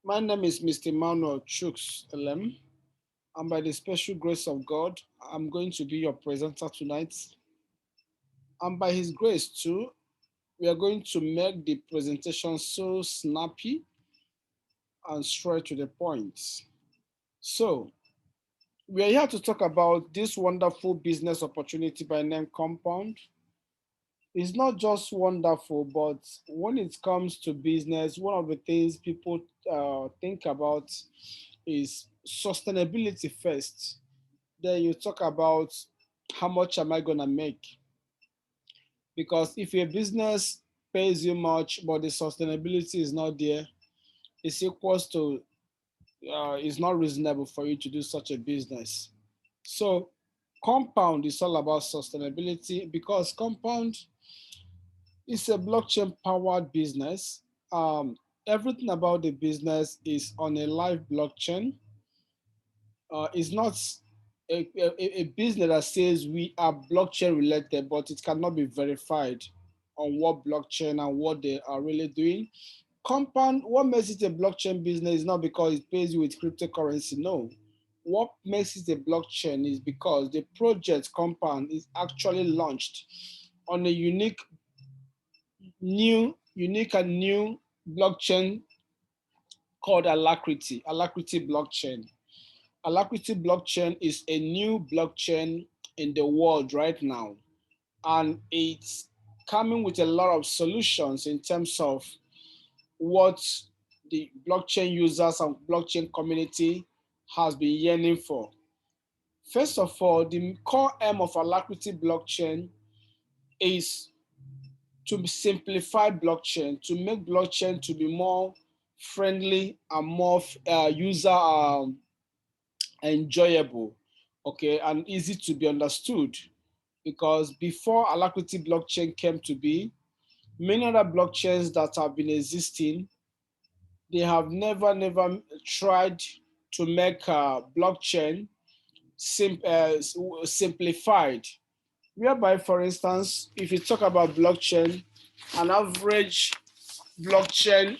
My name is Mr. Emmanuel Chooks Elem, and by the special grace of God, I'm going to be your presenter tonight. And by His grace, too, we are going to make the presentation so snappy and straight to the point. So, we are here to talk about this wonderful business opportunity by name Compound. It's not just wonderful, but when it comes to business, one of the things people think about is sustainability first. Then you talk about how much am I gonna make? Because if your business pays you much, but the sustainability is not there, it's equals to it's not reasonable for you to do such a business. So Compound is all about sustainability because Compound is a blockchain powered business. Everything about the business is on a live blockchain. It's not a business that says we are blockchain related, but it cannot be verified on what blockchain and what they are really doing. Compound, what makes it a blockchain business is not because it pays you with cryptocurrency. No. What makes it a blockchain is because the project Compound is actually launched on a unique and new blockchain called Alacrity blockchain. Alacrity blockchain is a new blockchain in the world right now, and it's coming with a lot of solutions in terms of what the blockchain users and blockchain community has been yearning for. First of all, the core aim of Alacrity blockchain is to simplify blockchain, to make blockchain to be more friendly and more user enjoyable, okay, and easy to be understood. Because before Alacrity blockchain came to be, many other blockchains that have been existing, they have never tried to make blockchain simplified. Whereby, for instance, if you talk about blockchain, an average blockchain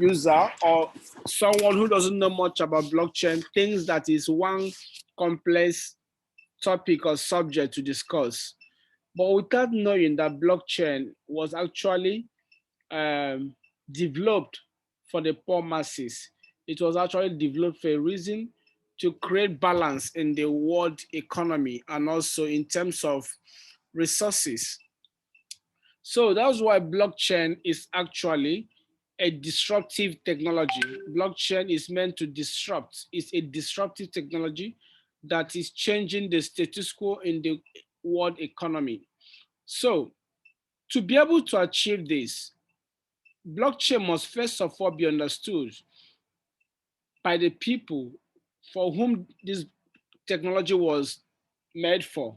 user or someone who doesn't know much about blockchain thinks that is one complex topic or subject to discuss. But without knowing that blockchain was actually um, developed for the poor masses, it was actually developed for a reason to create balance in the world economy and also in terms of resources. So that's why blockchain is actually a disruptive technology. Blockchain is meant to disrupt. It's a disruptive technology that is changing the status quo in the world economy. So to be able to achieve this, blockchain must first of all be understood by the people for whom this technology was made for.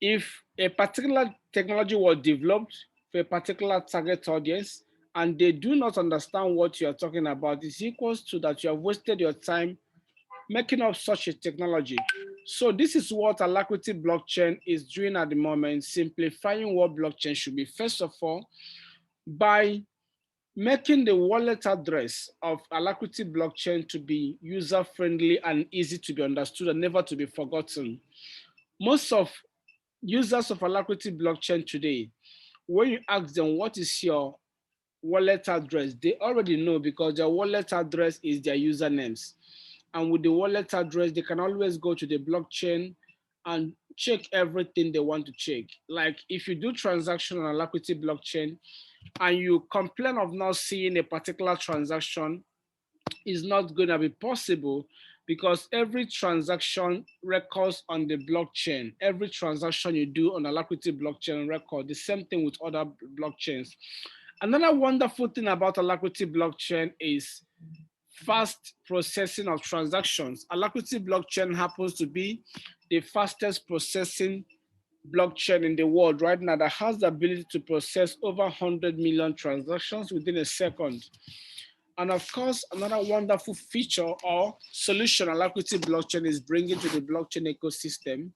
If a particular technology was developed for a particular target audience and they do not understand what you are talking about, it's equals to that you have wasted your time making up such a technology. So this is what Alacrity blockchain is doing at the moment, simplifying what blockchain should be. First of all, by making the wallet address of Alacrity blockchain to be user-friendly and easy to be understood and never to be forgotten. Most of users of Alacrity blockchain today, when you ask them what is your wallet address, they already know because their wallet address is their usernames. And with the wallet address, they can always go to the blockchain and check everything they want to check. Like if you do transaction on Alacrity blockchain and you complain of not seeing a particular transaction, is not going to be possible because every transaction records on the blockchain. Every transaction you do on Alacrity blockchain record, the same thing with other blockchains. Another wonderful thing about Alacrity blockchain is fast processing of transactions. Alacrity blockchain happens to be the fastest processing blockchain in the world right now that has the ability to process over 100 million transactions within a second. And of course, another wonderful feature or solution Alacrity blockchain is bringing to the blockchain ecosystem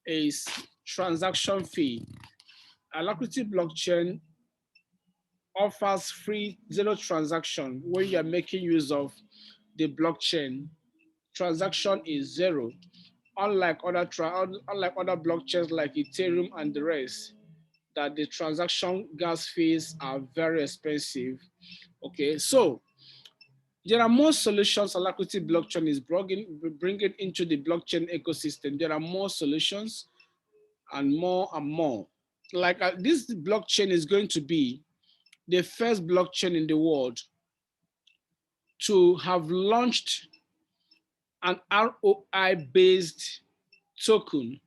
is transaction fee. Alacrity blockchain offers free zero transaction when you're making use of the blockchain. Transaction is zero. Unlike other blockchains like Ethereum and the rest, that the transaction gas fees are very expensive. Okay, so there are more solutions Alacrity blockchain is bringing into the blockchain ecosystem. There are more solutions and more and more. Like this blockchain is going to be the first blockchain in the world to have launched an ROI-based token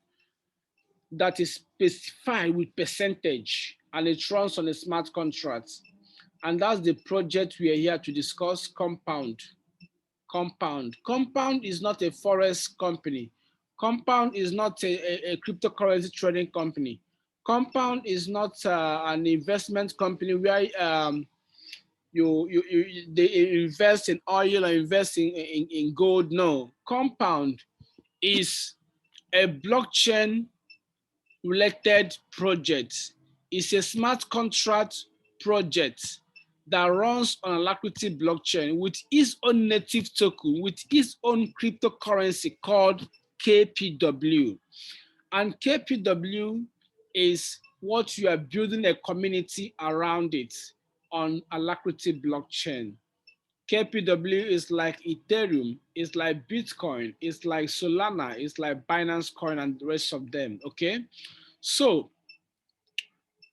that is specified with percentage and it runs on a smart contract. And that's the project we are here to discuss, Kompwnd. Kompwnd is not a forest company. Kompwnd is not a cryptocurrency trading company. Kompwnd is not an investment company where they invest in oil or invest in gold. No, Kompwnd is a blockchain related project. It's a smart contract project that runs on Alacrity blockchain with its own native token, with its own cryptocurrency called KPW. And KPW is what you are building a community around it on Alacrity blockchain. KPW is like Ethereum, it's like Bitcoin, it's like Solana, it's like Binance Coin and the rest of them, okay? So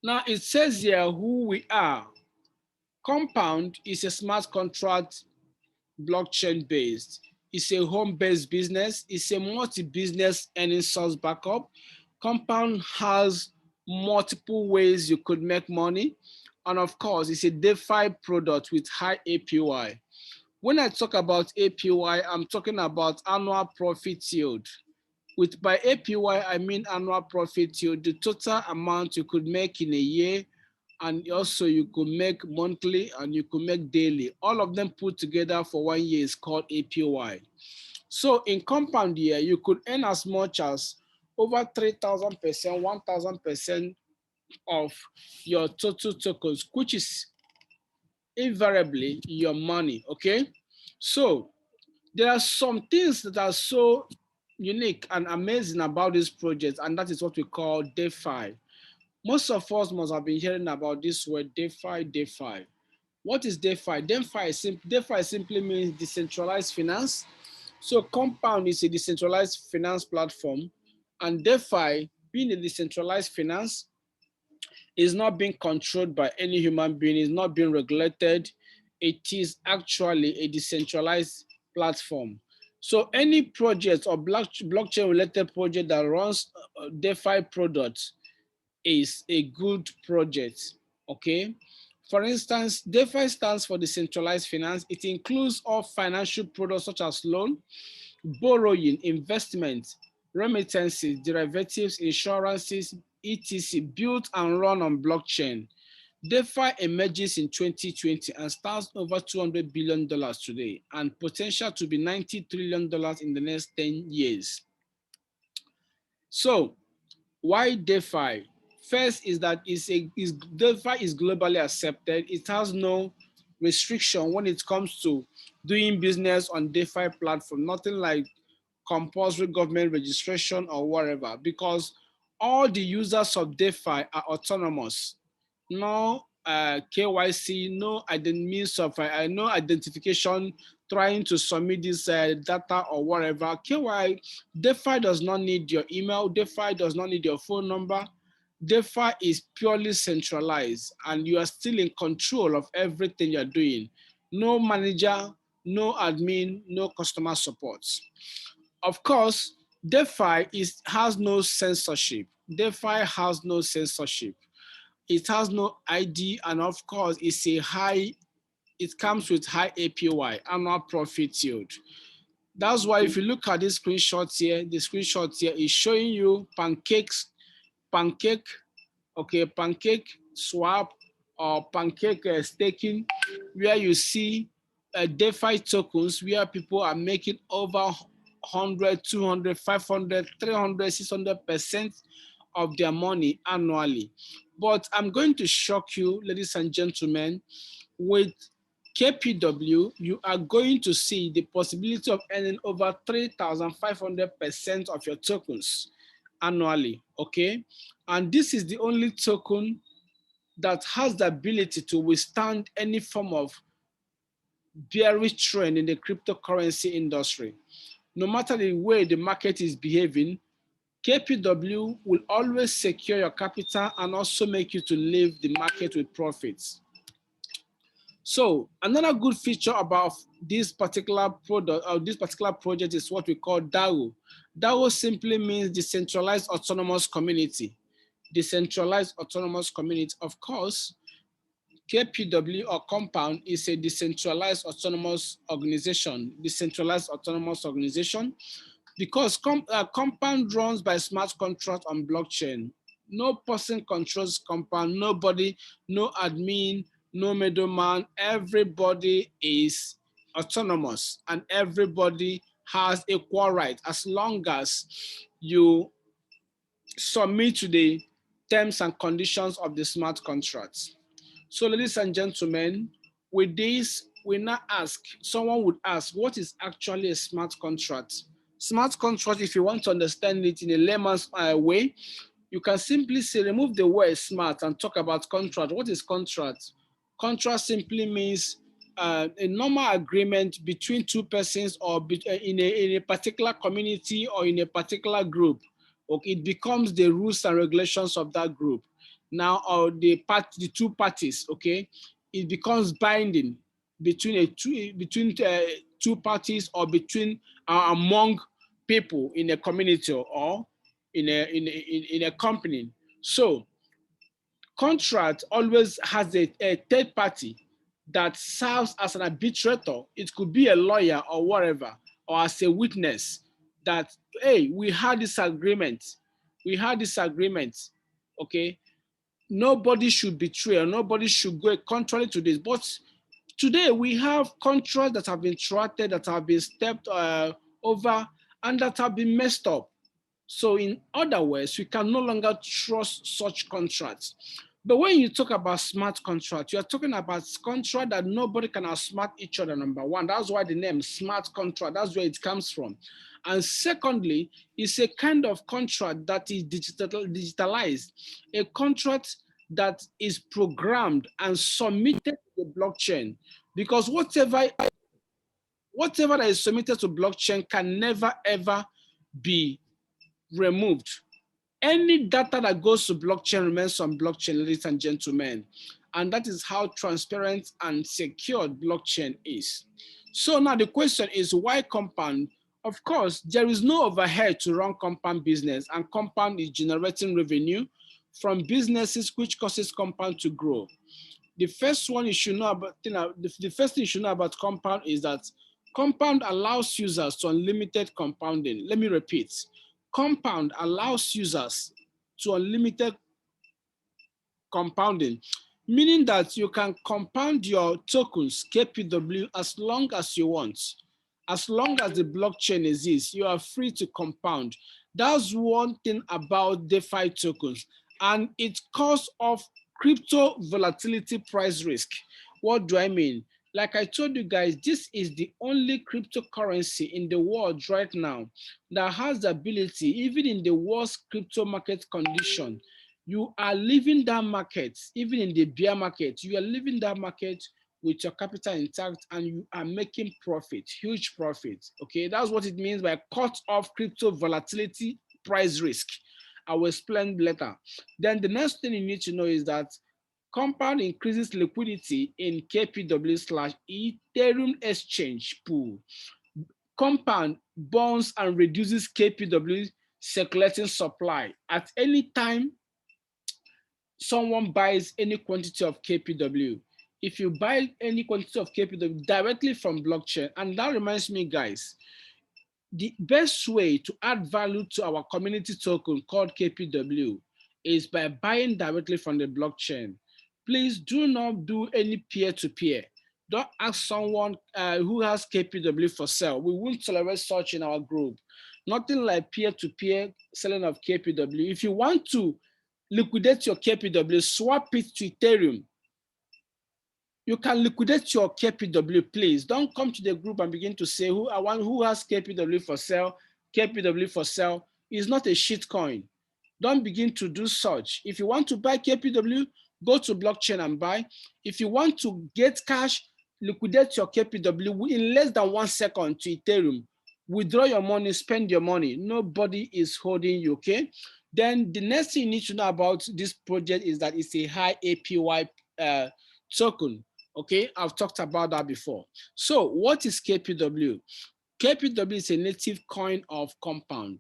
now it says here who we are. Kompwnd is a smart contract blockchain based. It's a home-based business. It's a multi-business earning source backup. Kompwnd has multiple ways you could make money. And of course, it's a DeFi product with high APY. When I talk about APY, I'm talking about annual profit yield. With by APY, I mean annual profit yield, the total amount you could make in a year, and also you could make monthly and you could make daily. All of them put together for 1 year is called APY. So in compound year, you could earn as much as over 3,000%, 1,000% of your total tokens, which is invariably your money, okay? So there are some things that are so unique and amazing about this project, and that is what we call DeFi. Most of us must have been hearing about this word DeFi, DeFi. What is DeFi? DeFi simply means decentralized finance. So Kompwnd is a decentralized finance platform, and DeFi, being a decentralized finance, is not being controlled by any human being, is not being regulated. It is actually a decentralized platform. So any project or blockchain related project that runs DeFi products is a good project, okay? For instance, DeFi stands for decentralized finance. It includes all financial products such as loan, borrowing, investment, remittances, derivatives, insurances, etc. built and run on blockchain. DeFi emerges in 2020 and stands over $200 billion today and potential to be $90 trillion in the next 10 years. So why DeFi? First is that DeFi is globally accepted. It has no restriction when it comes to doing business on DeFi platform, nothing like compulsory government registration or whatever, because all the users of DeFi are autonomous. No KYC, no means of no identification trying to submit this data or whatever. DeFi does not need your email. DeFi does not need your phone number. DeFi is purely centralized and you are still in control of everything you're doing. No manager, no admin, no customer support. Of course, DeFi has no censorship. DeFi has no censorship. It has no ID, and of course, it comes with high APY, annual profit yield. That's why if you look at this screenshot here, the screenshot here is showing you pancake, okay, pancake swap or pancake staking, where you see DeFi tokens where people are making over 100, 200, 500, 300, 600% of their money annually. But I'm going to shock you, ladies and gentlemen, with KPW, you are going to see the possibility of earning over 3,500% of your tokens annually, okay? And this is the only token that has the ability to withstand any form of bearish trend in the cryptocurrency industry. No matter the way the market is behaving, KPW will always secure your capital and also make you to leave the market with profits. So another good feature about this particular product or this particular project is what we call DAO. DAO simply means decentralized autonomous community. Decentralized autonomous community. Of course, KPW or Kompwnd is a decentralized autonomous organization. Decentralized autonomous organization because Kompwnd runs by smart contract on blockchain. No person controls Kompwnd, nobody, no admin, no middleman. Everybody is autonomous and everybody has equal right as long as you submit to the terms and conditions of the smart contracts. So, ladies and gentlemen, with this, we now ask, someone would ask, what is actually a smart contract? Smart contract, if you want to understand it in a layman's way, you can simply say, remove the word smart and talk about contract. What is contract? Contract simply means a normal agreement between two persons or in a particular community or in a particular group. Okay, it becomes the rules and regulations of that group. Now, or the two parties, okay, it becomes binding between two parties or between among people in a community or in a company. So contract always has a third party that serves as an arbitrator. It could be a lawyer or whatever, or as a witness that, hey, we had this agreement. We had this agreement, okay? Nobody should betray or nobody should go contrary to this. But today we have contracts that have been thwarted, that have been stepped over, and that have been messed up. So in other words, we can no longer trust such contracts. But when you talk about smart contract, you are talking about contract that nobody can outsmart each other, number one. That's why the name smart contract, that's where it comes from. And secondly, it's a kind of contract that is digitalized, a contract that is programmed and submitted to the blockchain. Because whatever that is submitted to blockchain can never ever be removed. Any data that goes to blockchain remains on blockchain, ladies and gentlemen. And that is how transparent and secured blockchain is. So now the question is, why Kompwnd? Of course, there is no overhead to run Kompwnd business, and Kompwnd is generating revenue from businesses, which causes Kompwnd to grow. The first one you should know about, the first thing you should know about Kompwnd is that Kompwnd allows users to unlimited compounding. Let me repeat. Kompwnd allows users to unlimited compounding, meaning that you can compound your tokens, KPW, as long as you want. As long as the blockchain exists, you are free to compound. That's one thing about DeFi tokens, and it causes of crypto volatility price risk. What do I mean? Like I told you guys, this is the only cryptocurrency in the world right now that has the ability, even in the worst crypto market condition, you are leaving that market, even in the bear market, you are leaving that market with your capital intact and you are making profit, huge profit. Okay, that's what it means by cut off crypto volatility price risk. I will explain later. Then the next thing you need to know is that Kompwnd increases liquidity in KPW/Ethereum exchange pool. Kompwnd bonds and reduces KPW circulating supply. At any time someone buys any quantity of KPW, if you buy any quantity of KPW directly from blockchain, and that reminds me, guys, the best way to add value to our community token called KPW is by buying directly from the blockchain. Please do not do any peer-to-peer. Don't ask someone who has KPW for sale. We won't tolerate such in our group. Nothing like peer-to-peer selling of KPW. If you want to liquidate your KPW, swap it to Ethereum. You can liquidate your KPW, please. Don't come to the group and begin to say who has KPW for sale. KPW for sale is not a shit coin. Don't begin to do such. If you want to buy KPW, go to blockchain and buy. If you want to get cash, liquidate your KPW in less than 1 second to Ethereum. Withdraw your money, spend your money. Nobody is holding you, okay? Then the next thing you need to know about this project is that it's a high APY token. Okay, I've talked about that before. So what is KPW? KPW is a native coin of Kompwnd.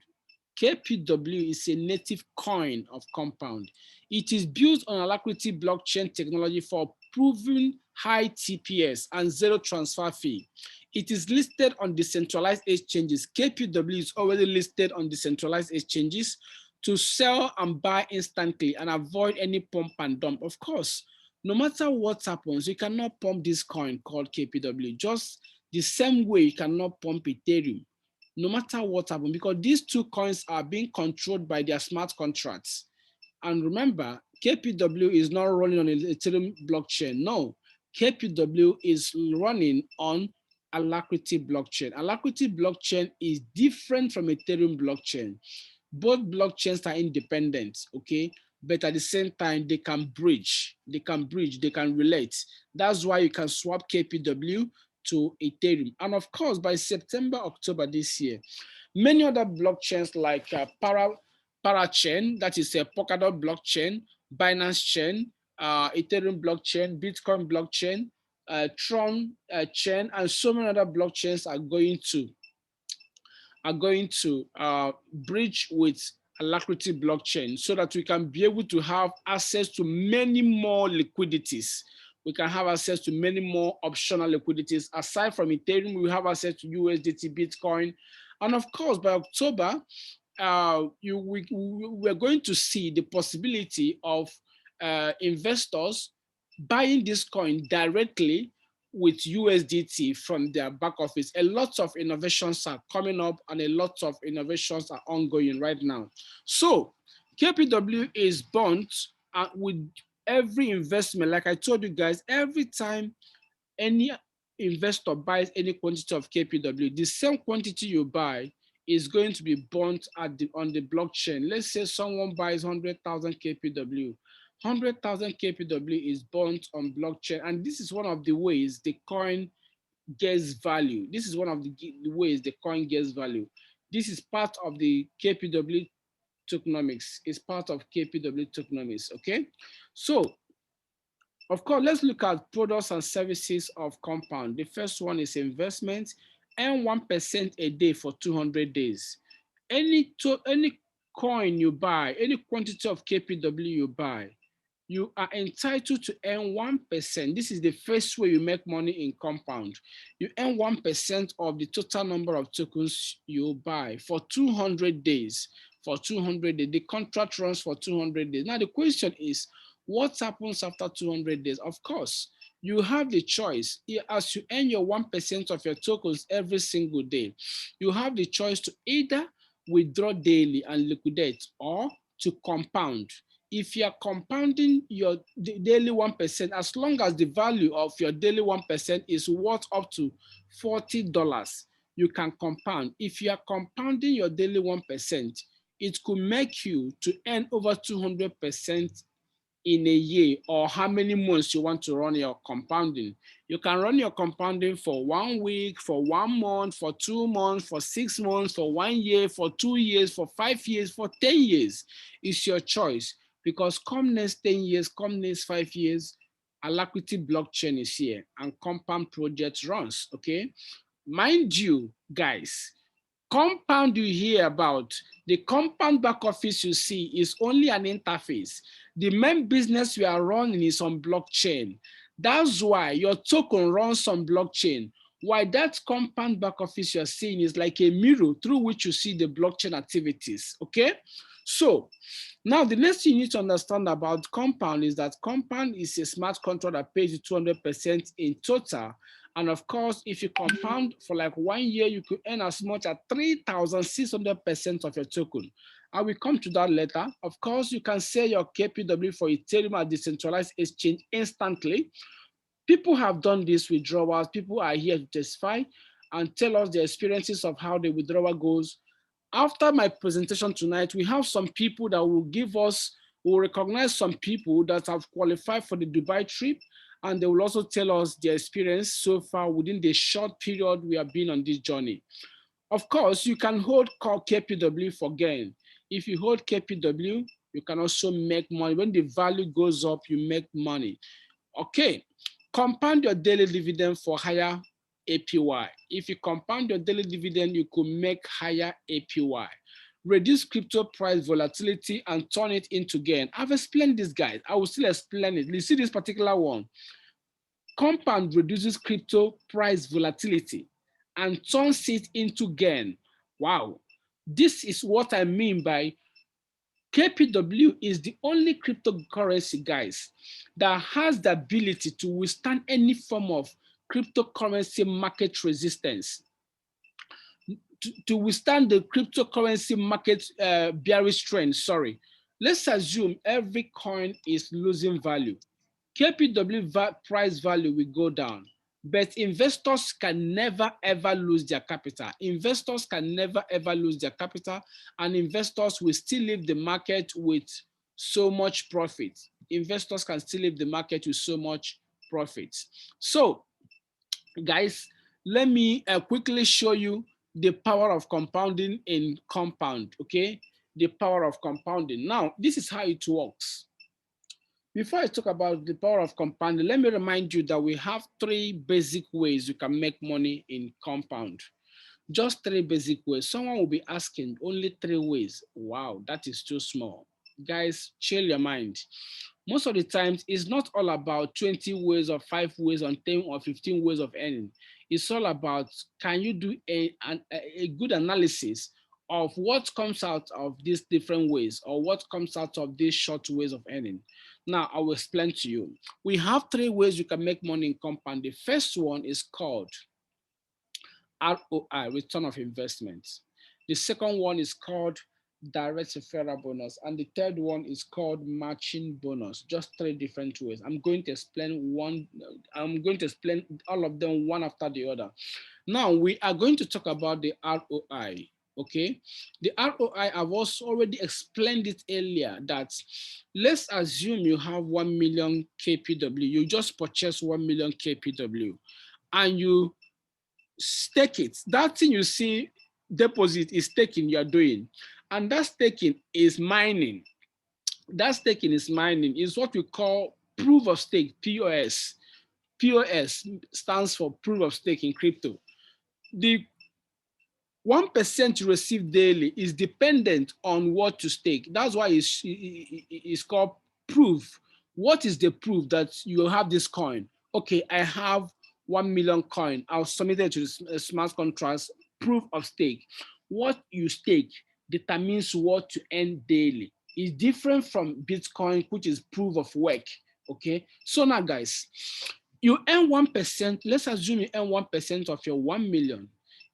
KPW is a native coin of Kompwnd. It is built on Alacrity blockchain technology for proven high TPS and zero transfer fee. It is listed on decentralized exchanges. KPW is already listed on decentralized exchanges to sell and buy instantly and avoid any pump and dump. Of course, no matter what happens, you cannot pump this coin called KPW, just the same way you cannot pump Ethereum, no matter what happens, because these two coins are being controlled by their smart contracts. And remember, KPW is not running on an Ethereum blockchain. No, KPW is running on Alacrity blockchain. Alacrity blockchain is different from Ethereum blockchain. Both blockchains are independent, okay? But at the same time, they can bridge, they can relate. That's why you can swap KPW to Ethereum. And of course, by September, October this year, many other blockchains like Parachain, that is a Polkadot blockchain, Binance Chain, Ethereum blockchain, Bitcoin blockchain, Tron chain, and so many other blockchains are going to bridge with Alacrity blockchain so that we can be able to have access to many more liquidities. We can have access to many more optional liquidities. Aside from Ethereum, we have access to USDT, Bitcoin. And of course, by October, we're going to see the possibility of investors buying this coin directly with USDT from their back office. A lot of innovations are coming up and a lot of innovations are ongoing right now. So KPW is bond with every investment. Like I told you guys, every time any investor buys any quantity of KPW, the same quantity you buy is going to be burnt on the blockchain. Let's say someone buys 100,000 KPW. 100,000 KPW is burnt on blockchain, and this is one of the ways the coin gets value. This is one of the ways the coin gets value. This is part of the KPW tokenomics. It's part of KPW tokenomics, okay? So, of course, let's look at products and services of Kompwnd. The first one is investment, earn 1% a day for 200 days. Any coin you buy, any quantity of KPW you buy, you are entitled to earn 1%. This is the first way you make money in Kompwnd. You earn 1% of the total number of tokens you buy for 200 days. For 200 days, the contract runs for 200 days. Now the question is, what happens after 200 days? Of course, you have the choice. As you earn your 1% of your tokens every single day, you have the choice to either withdraw daily and liquidate or to compound. If you are compounding your daily 1%, as long as the value of your daily 1% is worth up to $40, you can compound. If you are compounding your daily 1%, it could make you to earn over 200% in a year, or how many months you want to run your compounding. You can run your compounding for 1 week, for 1 month, for 2 months, for 6 months, for 1 year, for 2 years, for 5 years, for 10 years. It's your choice, because come next 10 years, come next 5 years, Alacrity blockchain is here and Kompwnd project runs, okay? Mind you, guys, Kompwnd you hear about, the Kompwnd back office you see is only an interface. The main business we are running is on blockchain. That's why your token runs on blockchain. Why that Kompwnd back office you're seeing is like a mirror through which you see the blockchain activities, okay? So now the next thing you need to understand about Kompwnd is that Kompwnd is a smart contract that pays you 200% in total. And of course, if you compound for like 1 year, you could earn as much as 3,600% of your token. I will come to that later. Of course, you can sell your KPW for Ethereum at decentralized exchange instantly. People have done this withdrawals. People are here to testify and tell us their experiences of how the withdrawal goes. After my presentation tonight, we have some people that will give us, will recognize some people that have qualified for the Dubai trip, and they will also tell us their experience so far within the short period we have been on this journey. Of course, you can hold KPW for gain. If you hold KPW, you can also make money. When the value goes up, you make money. Okay, compound your daily dividend for higher APY. If you compound your daily dividend, you could make higher APY. Reduce crypto price volatility and turn it into gain. I've explained this, guys. I will still explain it. You see this particular one. Kompwnd reduces crypto price volatility and turns it into gain. Wow. This is what I mean by KPW is the only cryptocurrency, guys, that has the ability to withstand any form of cryptocurrency market resistance. To withstand the cryptocurrency market bearish trend, sorry. Let's assume every coin is losing value. KPW price value will go down, but investors can never ever lose their capital. Investors can never ever lose their capital, and investors will still leave the market with so much profit. Investors can still leave the market with so much profit. So, guys, let me quickly show you the power of compounding in Kompwnd, okay? The power of compounding. Now, this is how it works. Before I talk about the power of compounding, let me remind you that we have 3 basic ways you can make money in Kompwnd. Just 3 basic ways. Someone will be asking, only 3 ways. Wow, that is too small. Guys, chill your mind. Most of the times, it's not all about 20 ways or 5 ways or 10 or 15 ways of earning. It's all about, can you do a good analysis of what comes out of these different ways, or what comes out of these short ways of earning. Now, I will explain to you. We have 3 ways you can make money in Kompwnd. The first one is called ROI, return of investment. The second one is called direct referral bonus, and the third one is called matching bonus. Just 3 different ways. I'm going to explain all of them one after the other. Now we are going to talk about the ROI. Okay, the ROI, I've also already explained it earlier, that let's assume you have 1 million KPW. You just purchase 1 million KPW and you stake it. That thing you see deposit is staking you are doing, and that staking is mining. That staking is mining is what we call proof of stake, POS. POS stands for proof of stake in crypto. The 1% you receive daily is dependent on what to stake. That's why it's called proof. What is the proof that you have this coin? Okay, I have 1 million coin. I'll submit it to the smart contracts, proof of stake. What you stake determines what to earn daily. It's different from Bitcoin, which is proof of work. Okay, so now guys, you earn 1%. Let's assume you earn 1% of your 1 million.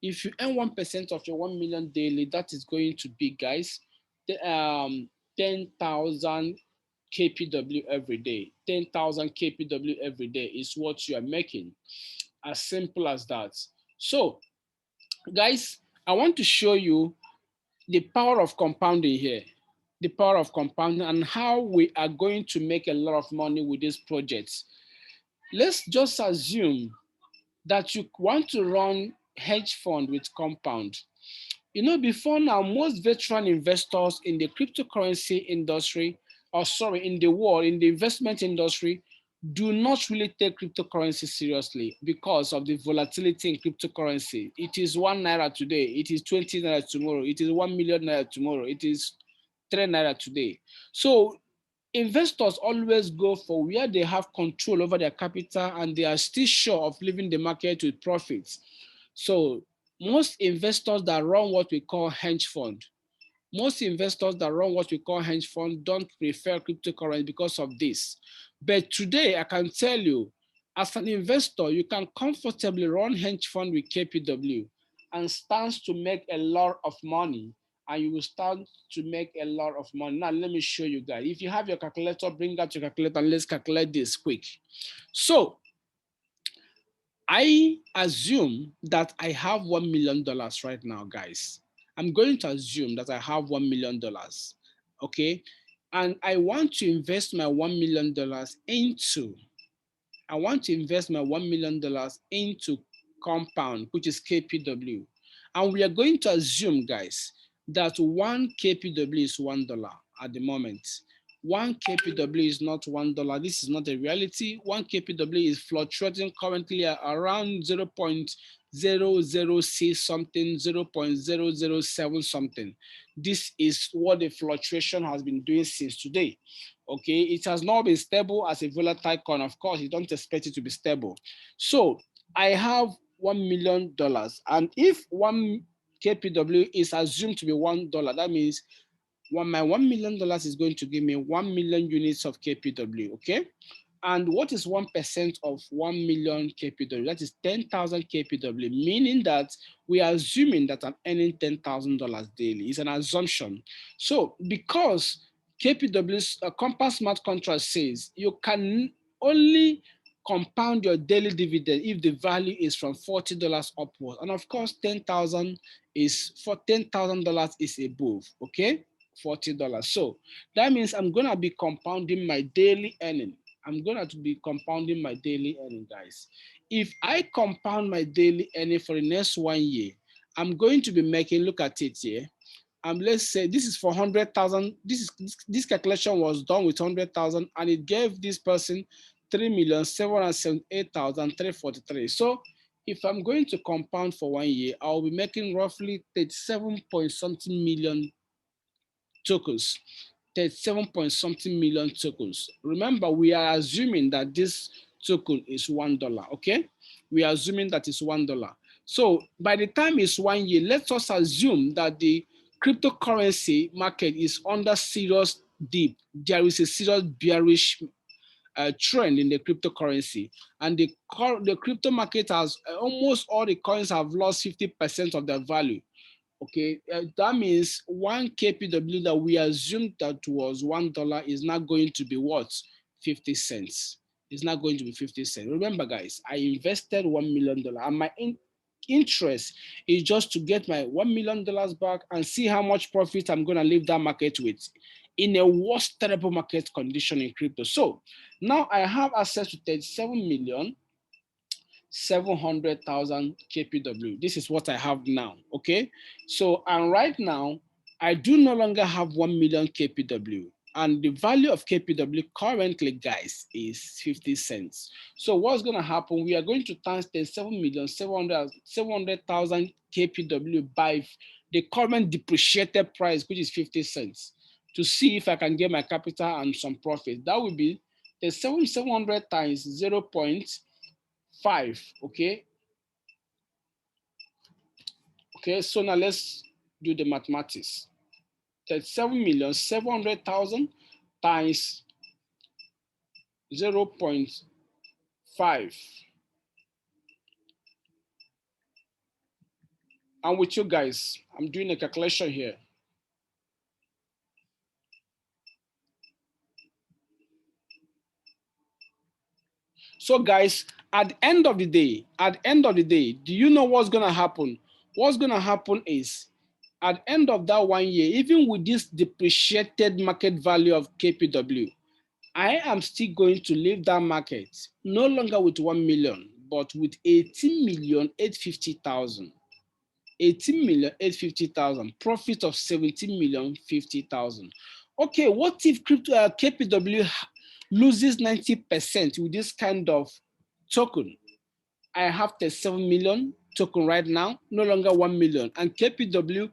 If you earn 1% of your 1 million daily, that is going to be, guys, 10,000 KPW every day. 10,000 KPW every day is what you are making. As simple as that. So, guys, I want to show you the power of compounding here. The power of compounding and how we are going to make a lot of money with these projects. Let's just assume that you want to run hedge fund with Kompwnd. You know, before now, most veteran investors in the cryptocurrency industry, or sorry, in the world, in the investment industry, do not really take cryptocurrency seriously because of the volatility in cryptocurrency. It is 1 naira today, it is 20 naira tomorrow, it is 1 million naira tomorrow, it is 3 naira today. So investors always go for where they have control over their capital and they are still sure of leaving the market with profits. So most investors that run what we call hedge fund, don't prefer cryptocurrency because of this. But today I can tell you, As an investor, you can comfortably run hedge fund with KPW and stands to make a lot of money, and you will start to make a lot of money. Now, let me show you guys. If you have your calculator, bring out your calculator and let's calculate this quick. So I assume that I have $1 million right now, guys. I'm going to assume that I have $1 million, okay? And I want to invest my $1 million into $1 million into Kompwnd, which is KPW. And we are going to assume, guys, that one KPW is $1 at the moment. One KPW is not $1. This is not a reality. One KPW is fluctuating currently at around 0.006 something, 0.007 something. This is what the fluctuation has been doing since today. Okay, it has not been stable as a volatile coin. Of course, you don't expect it to be stable. So I have $1 million, and if one KPW is assumed to be $1, that means my $1 million is going to give me 1 million units of KPW, okay? And what is 1% of 1 million KPW? That is 10,000 KPW, meaning that we are assuming that I'm earning $10,000 daily. It's an assumption. So because KPW's Compass Smart Contract says you can only compound your daily dividend if the value is from $40 upwards. And of course, 10,000 is for $10,000 is above, okay? $40. So that means I'm gonna be compounding my daily earning. I'm gonna be compounding my daily earning, guys. If I compound my daily earning for the next 1 year, I'm going to be making, look at it here. Let's say this is for 100,000. This calculation was done with 100,000, and it gave this person 3,778,343. So if I'm going to compound for 1 year, I'll be making roughly 37 point something million tokens, 37 point something million tokens. Remember, we are assuming that this token is $1, okay? We are assuming that it's $1. So by the time it's 1 year, let us assume that the cryptocurrency market is under serious dip. There is a serious bearish trend in the cryptocurrency, and the crypto market has almost all the coins have lost 50% of their value. Okay, that means one KPW that we assumed that was $1 is not going to be what? 50 cents. It's not going to be 50 cents. Remember, guys, I invested $1 million, and my interest is just to get my $1 million back and see how much profit I'm going to leave that market with in a worst terrible market condition in crypto. So now I have access to 37,700,000 KPW. This is what I have now, okay? So, and right now, I do no longer have 1 million KPW. And the value of KPW currently, guys, is 50 cents. So what's gonna happen? We are going to times 37,700,000 KPW by the current depreciated price, which is 50 cents, to see if I can get my capital and some profit. That will be the 700 times 0.5, okay? Okay, so now let's do the mathematics. 37,700,000 times 0.5. I'm with you guys. I'm doing a calculation here. So guys, at the end of the day, do you know what's gonna happen? What's gonna happen is at the end of that 1 year, even with this depreciated market value of KPW, I am still going to leave that market no longer with 1 million, but with 18,850,000. 18,850,000, profit of 17,050,000. Okay, what if crypto KPW loses 90% with this kind of token? I have 37 million token right now, no longer 1 million, and KPW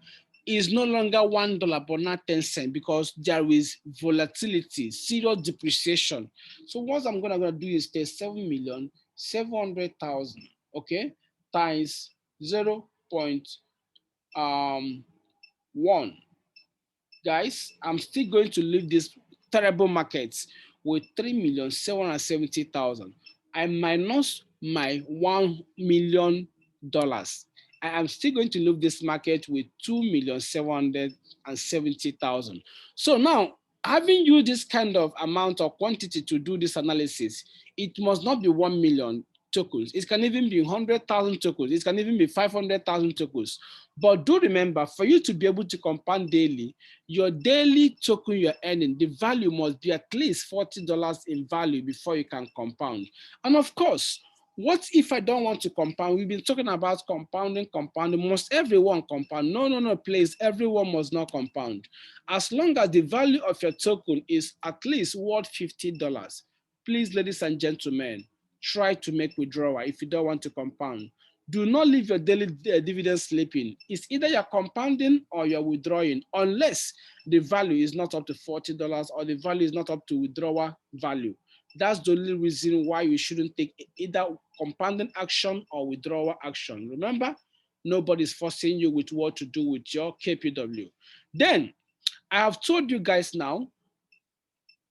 is no longer $1 but not 10 cents because there is volatility, serious depreciation. So what I'm gonna do is take 7,700,000, okay, times 0.1. Guys, I'm still going to leave this terrible markets with 3,770,000. I minus my $1 million, I am still going to leave this market with 2,770,000. So now, having used this kind of amount or quantity to do this analysis, it must not be 1 million tokens. It can even be 100,000 tokens. It can even be 500,000 tokens. But do remember, for you to be able to compound daily, your daily token you're earning, the value must be at least $40 in value before you can compound. And of course, what if I don't want to compound? We've been talking about compounding. Must everyone compound? No, please. Everyone must not compound. As long as the value of your token is at least worth $50, please, ladies and gentlemen, try to make withdrawal if you don't want to compound. Do not leave your daily dividend sleeping. It's either you're compounding or you're withdrawing, unless the value is not up to $40 or the value is not up to withdrawal value. That's the only reason why you shouldn't take either compounding action or withdrawal action. Remember, nobody's forcing you with what to do with your KPW. Then, I have told you guys now,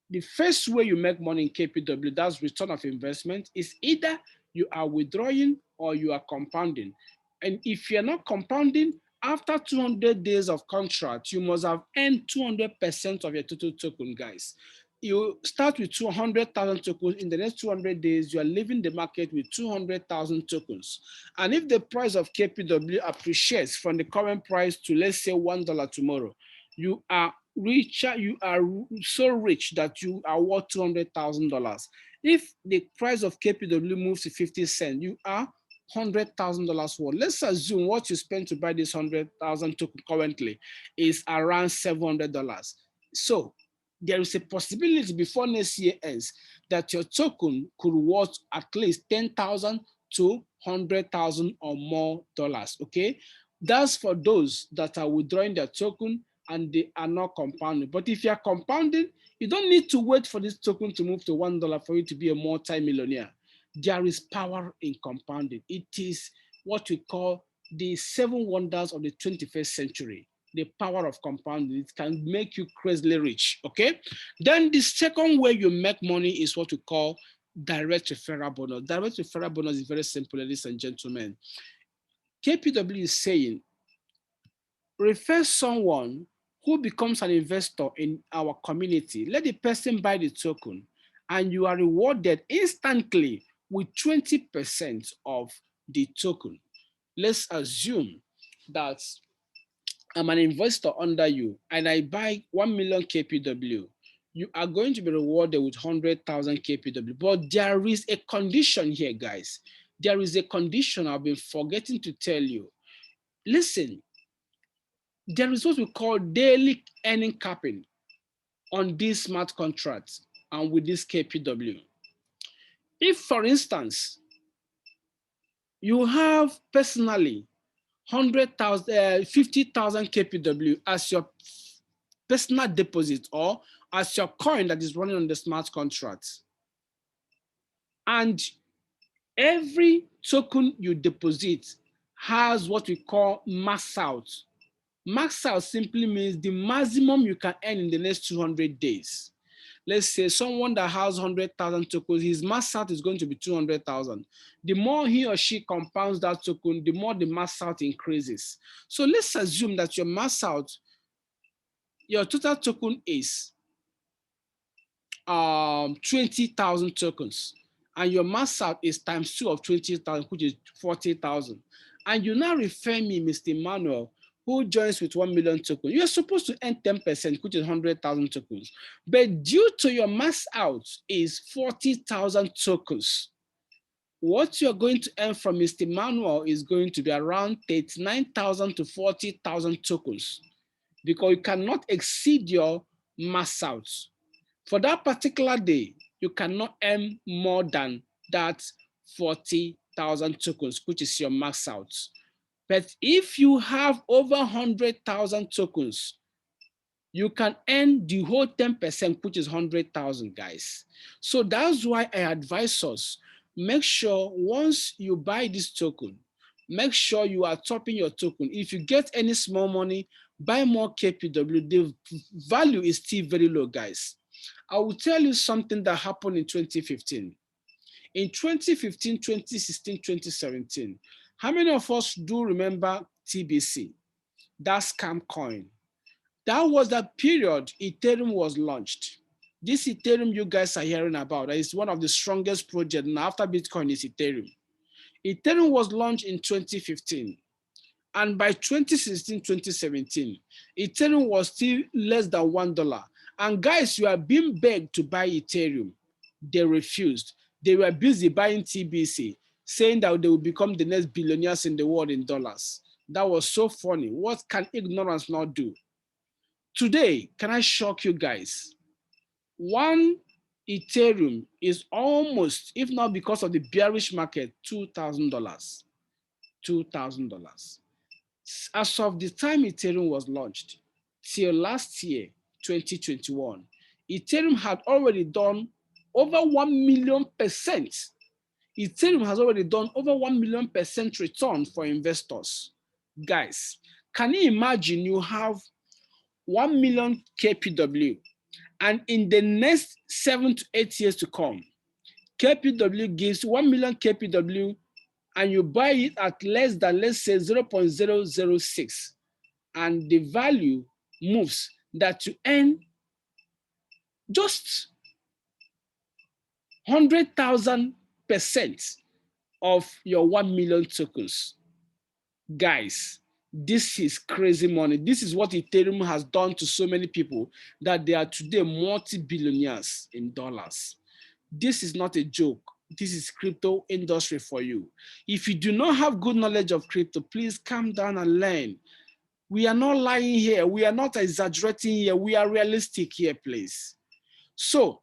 the first way you make money in KPW, that's return of investment, is either you are withdrawing or you are compounding. And if you're not compounding, after 200 days of contract, you must have earned 200% of your total token, guys. You start with 200,000 tokens. In the next 200 days, you are leaving the market with 200,000 tokens. And if the price of KPW appreciates from the current price to, let's say, $1 tomorrow, you are richer, you are so rich that you are worth $200,000. If the price of KPW moves to 50 cents, you are $100,000 worth. Let's assume what you spend to buy this 100,000 token currently is around $700. So there is a possibility before next year ends that your token could worth at least 10,000 to 100,000 or more dollars. Okay, that's for those that are withdrawing their token and they are not compounding. But if you are compounding, you don't need to wait for this token to move to $1 for you to be a multi-millionaire. There is power in compounding. It is what we call the 7 wonders of the 21st century. The power of compounding. It can make you crazily rich, okay? Then the second way you make money is what we call direct referral bonus. Direct referral bonus is very simple, ladies and gentlemen. KPW is saying, refer someone who becomes an investor in our community. Let the person buy the token and you are rewarded instantly with 20% of the token. Let's assume that I'm an investor under you and I buy 1 million KPW. You are going to be rewarded with 100,000 KPW. But there is a condition here, guys. There is a condition I've been forgetting to tell you. Listen, there is what we call daily earning capping on these smart contracts and with this KPW. If, for instance, you have personally 50,000 KPW as your personal deposit or as your coin that is running on the smart contract, and every token you deposit has what we call max out. Max out simply means the maximum you can earn in the next 200 days. Let's say someone that has 100,000 tokens, his max out is going to be 200,000. The more he or she compounds that token, the more the max out increases. So let's assume that your max out, your total token is 20,000 tokens, and your max out is times 2 of 20,000, which is 40,000. And you now refer me, Mr. Emmanuel, who joins with 1 million tokens. You're supposed to earn 10%, which is 100,000 tokens. But due to your max out is 40,000 tokens, what you're going to earn from Mr. Emmanuel is going to be around 39,000 to 40,000 tokens, because you cannot exceed your max out. For that particular day, you cannot earn more than that 40,000 tokens, which is your max out. But if you have over 100,000 tokens, you can earn the whole 10%, which is 100,000, guys. So that's why I advise us, make sure once you buy this token, make sure you are topping your token. If you get any small money, buy more KPW. The value is still very low, guys. I will tell you something that happened in 2015. In 2015, 2016, 2017, how many of us do remember TBC, that scam coin? That was the period Ethereum was launched. This Ethereum you guys are hearing about is one of the strongest projects, and after Bitcoin is Ethereum. Ethereum was launched in 2015. And by 2016, 2017, Ethereum was still less than $1. And guys, you are being begged to buy Ethereum. They refused. They were busy buying TBC, saying that they will become the next billionaires in the world in dollars. That was so funny. What can ignorance not do? Today, can I shock you guys? One Ethereum is almost, if not because of the bearish market, $2,000. $2,000. As of the time Ethereum was launched, till last year, 2021, Ethereum had already done over 1 million%. Ethereum has already done over 1 million% return for investors. Guys, can you imagine you have 1 million KPW, and in the next 7 to 8 years to come, KPW gives 1 million KPW and you buy it at less than, let's say, 0.006, and the value moves that you earn just 100,000% of your 1 million tokens. Guys, this is crazy money. This is what Ethereum has done to so many people that they are today multi-billionaires in dollars. This is not a joke. This is crypto industry for you. If you do not have good knowledge of crypto, please calm down and learn. We are not lying here. We are not exaggerating here. We are realistic here, please. So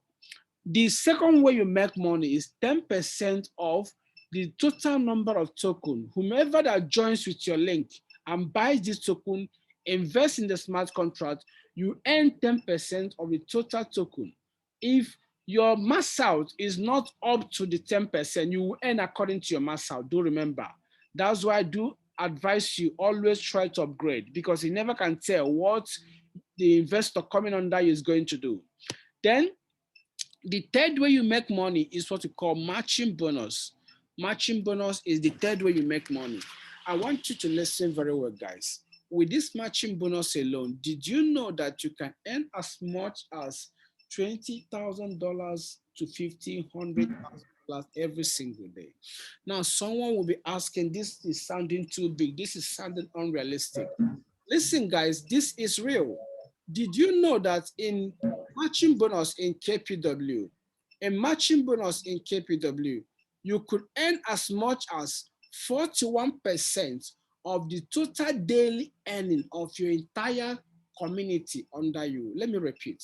the second way you make money is 10% of the total number of tokens. Whomever that joins with your link and buys this token, invest in the smart contract, you earn 10% of the total token. If your mass out is not up to the 10%, you will earn according to your mass out. Do remember. That's why I do advise you always try to upgrade, because you never can tell what the investor coming under you is going to do. Then the third way you make money is what we call matching bonus. Matching bonus is the third way you make money. I want you to listen very well, guys. With this matching bonus alone, did you know that you can earn as much as $20,000 to $1,500,000 every single day? Now, someone will be asking, this is sounding too big. This is sounding unrealistic. Listen, guys, this is real. Did you know that in matching bonus in KPW, you could earn as much as 41% of the total daily earning of your entire community under you? Let me repeat.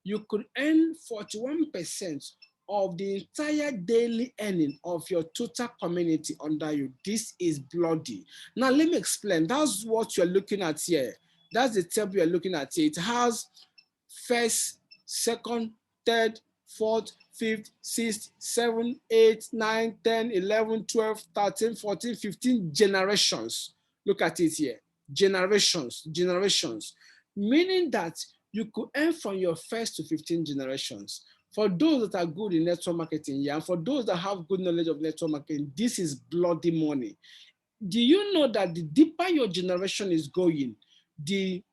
You could earn 41% of the entire daily earning of your total community under you. This is bloody. Now, let me explain. That's what you're looking at here. That's the table you're looking at here. It has first, second, third, fourth, fifth, sixth, 7, 8, 9, 10, 11, 12, 13, 14, 15 generations. Look at it here. Generations. Meaning that you could earn from your first to 15 generations. For those that are good in network marketing, yeah, and for those that have good knowledge of network marketing, this is bloody money. Do you know that the deeper your generation is going, the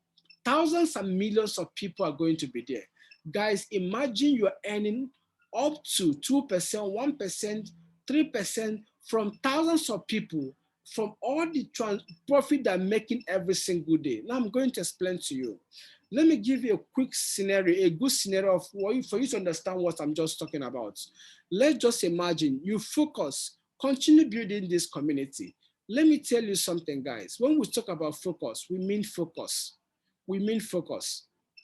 thousands and millions of people are going to be there? Guys, imagine you're earning up to 2%, 1%, 3% from thousands of people, from all the profit they're making every single day. Now I'm going to explain to you. Let me give you a quick scenario, a good scenario for you to understand what I'm just talking about. Let's just imagine you focus, continue building this community. Let me tell you something, guys. When we talk about focus, we mean focus.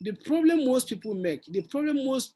The problem most people make, the problem most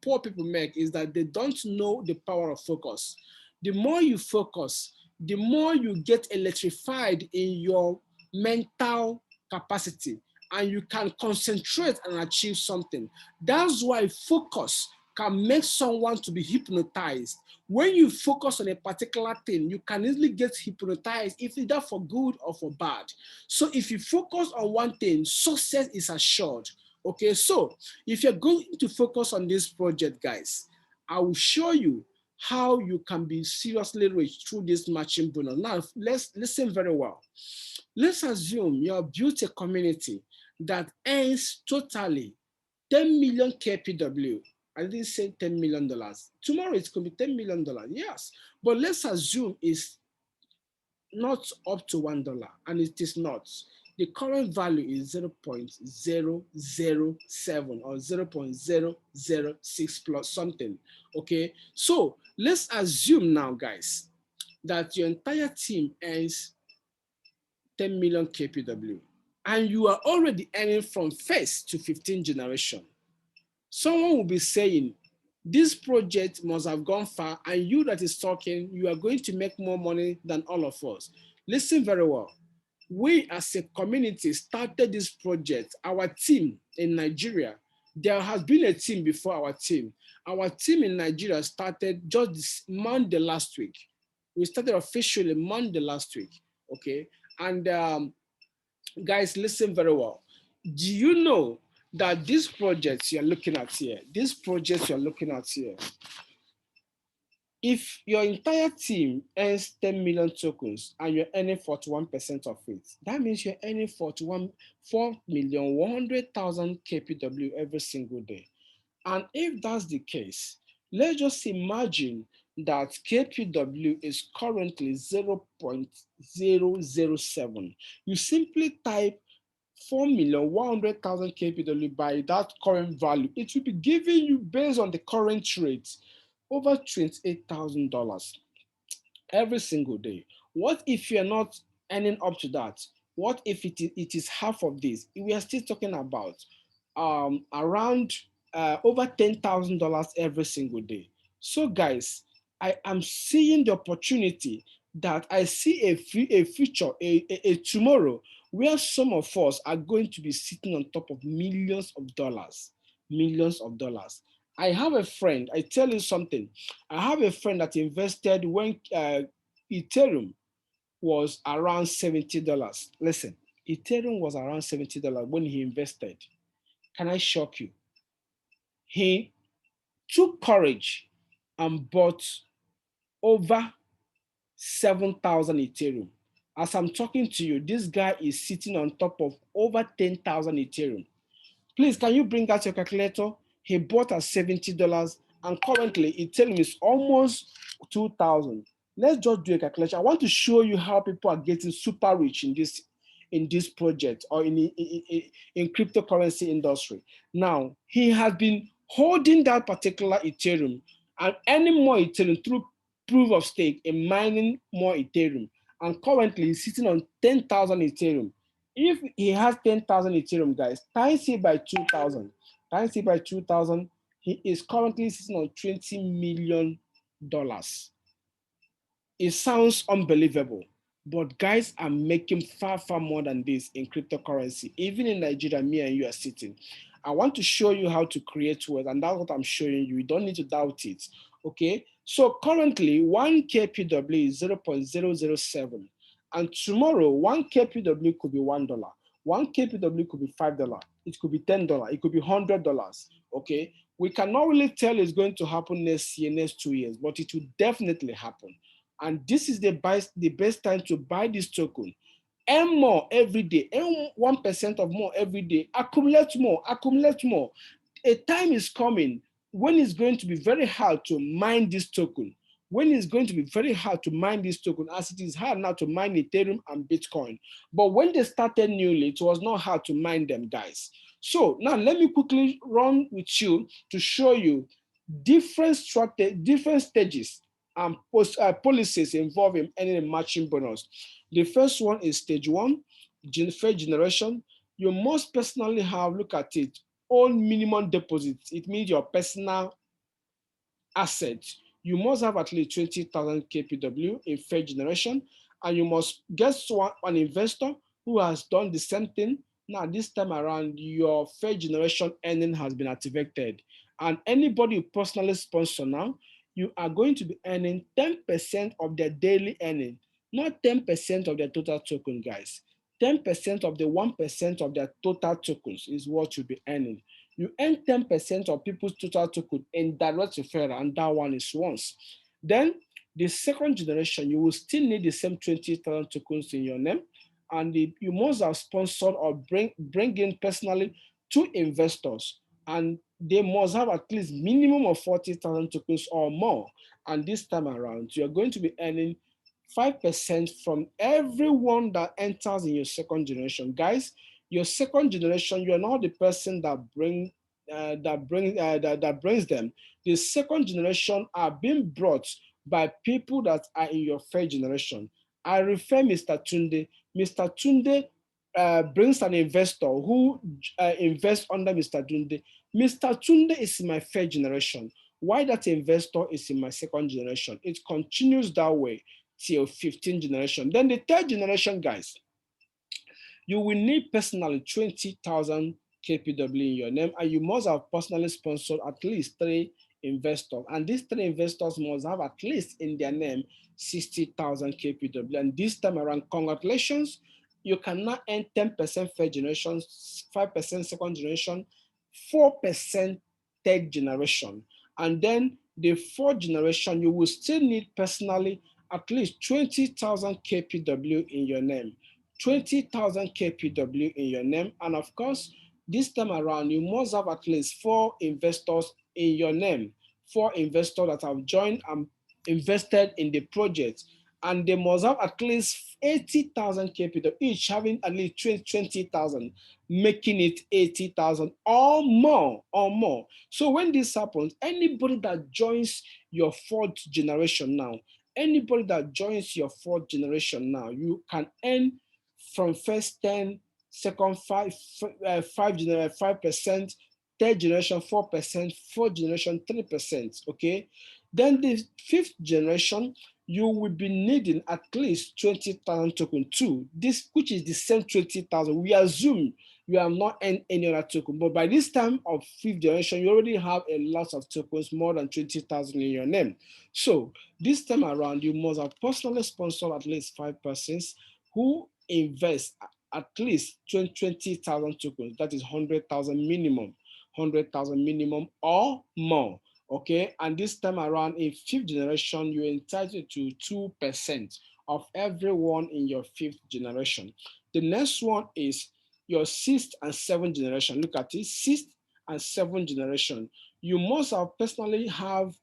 poor people make is that they don't know the power of focus. The more you focus, the more you get electrified in your mental capacity, and you can concentrate and achieve something. That's why focus can make someone to be hypnotized. When you focus on a particular thing, you can easily get hypnotized, if either for good or for bad. So if you focus on one thing, success is assured. Okay, so if you're going to focus on this project, guys, I will show you how you can be seriously rich through this matching bonus. Now, let's listen very well. Let's assume you have built a community that earns totally 10 million KPW. I didn't say $10 million. Tomorrow it could be $10 million. Yes. But let's assume it's not up to $1, and it is not. The current value is 0.007 or 0.006 plus something. Okay. So let's assume now, guys, that your entire team earns 10 million KPW and you are already earning from first to 15th generation. Someone will be saying, this project must have gone far, and you that is talking, you are going to make more money than all of us. Listen very well. We as a community started this project, our team in Nigeria. There has been a team before our team. Our team in Nigeria started just this Monday last week. We started officially Monday last week, okay? And guys, listen very well. Do you know that these projects you're looking at here, if your entire team earns 10 million tokens and you're earning 41% of it, that means you're earning 4,100,000 KPW every single day. And if that's the case, let's just imagine that KPW is currently 0.007. You simply type 4,100,000 KPW by that current value. It will be giving you, based on the current rate, over $28,000 every single day. What if you're not earning up to that? What if it is half of this? We are still talking about around over $10,000 every single day. So guys, I am seeing the opportunity that I see a future, a tomorrow where some of us are going to be sitting on top of millions of dollars, millions of dollars. I have a friend, I tell you something. I have a friend that invested when Ethereum was around $70. Listen, Ethereum was around $70 when he invested. Can I shock you? He took courage and bought over 7,000 Ethereum. As I'm talking to you, this guy is sitting on top of over 10,000 Ethereum. Please, can you bring out your calculator? He bought at $70 and currently Ethereum is almost 2,000. Let's just do a calculation. I want to show you how people are getting super rich in this project or in cryptocurrency industry. Now, he has been holding that particular Ethereum and earning more Ethereum through proof of stake and mining more Ethereum. And currently he's sitting on 10,000 Ethereum. If he has 10,000 Ethereum, guys, times it by 2,000, he is currently sitting on $20 million. It sounds unbelievable, but guys are making far, far more than this in cryptocurrency. Even in Nigeria, me and you are sitting. I want to show you how to create wealth, and that's what I'm showing you. You don't need to doubt it, okay? So currently, 1 KPW is 0.007, and tomorrow, 1 KPW could be $1. 1 KPW could be $5. It could be $10. It could be $100, okay? We cannot really tell it's going to happen next year, next 2 years, but it will definitely happen. And this is the best time to buy this token. Earn more every day, earn 1% of more every day, accumulate more, accumulate more. A time is coming when it's going to be very hard to mine this token. When it's going to be very hard to mine this token, as it is hard now to mine Ethereum and Bitcoin. But when they started newly, it was not hard to mine them, guys. So now let me quickly run with you to show you different stages and policies involving any matching bonus. The first one is stage one, first generation. You must personally have, look at it, own minimum deposits. It means your personal assets. You must have at least 20,000 KPW in first generation, and you must get an investor who has done the same thing. Now, this time around, your first generation earning has been activated. And anybody you personally sponsor now, you are going to be earning 10% of their daily earning, not 10% of their total token, guys. 10% of the 1% of their total tokens is what you'll be earning. You earn 10% of people's total token in direct referral, and that one is once. Then the second generation, you will still need the same 20,000 tokens in your name, and you must have sponsored or bring in personally two investors, and they must have at least minimum of 40,000 tokens or more. And this time around, you're going to be earning 5% from everyone that enters in your second generation. Guys, your second generation, you're not the person that that brings them. The second generation are being brought by people that are in your first generation. I refer Mr. Tunde. Mr. Tunde brings an investor who invests under Mr. Tunde. Mr. Tunde is in my first generation. Why that investor is in my second generation? It continues that way till 15th generation. Then the third generation, guys, you will need personally 20,000 KPW in your name, and you must have personally sponsored at least three investors. And these three investors must have at least in their name 60,000 KPW. And this time around, congratulations, you can now earn 10% first generation, 5% second generation, 4% third generation. And then the fourth generation, you will still need personally at least 20,000 KPW in your name. 20,000 KPW in your name. And of course, this time around, you must have at least four investors in your name, four investors that have joined and invested in the project. And they must have at least 80,000 KPW, each having at least 20,000, making it 80,000 or more, or more. So when this happens, anybody that joins your fourth generation now, anybody that joins your fourth generation now, you can earn from first 10, second 5%, third generation 4%, fourth generation 3%. Okay. Then the fifth generation, you will be needing at least 20,000 token too. This, which is the same 20,000. We assume you have not earned any other token, but by this time of fifth generation, you already have a lot of tokens, more than 20,000 in your name. So this time around, you must have personally sponsored at least 5 persons who invest at least 20,000 tokens. That is 100,000 minimum, 100,000 minimum or more. Okay, and this time around in fifth generation, you're entitled to 2% of everyone in your fifth generation. The next one is your sixth and seventh generation. Look at it, sixth and seventh generation. You must have personally have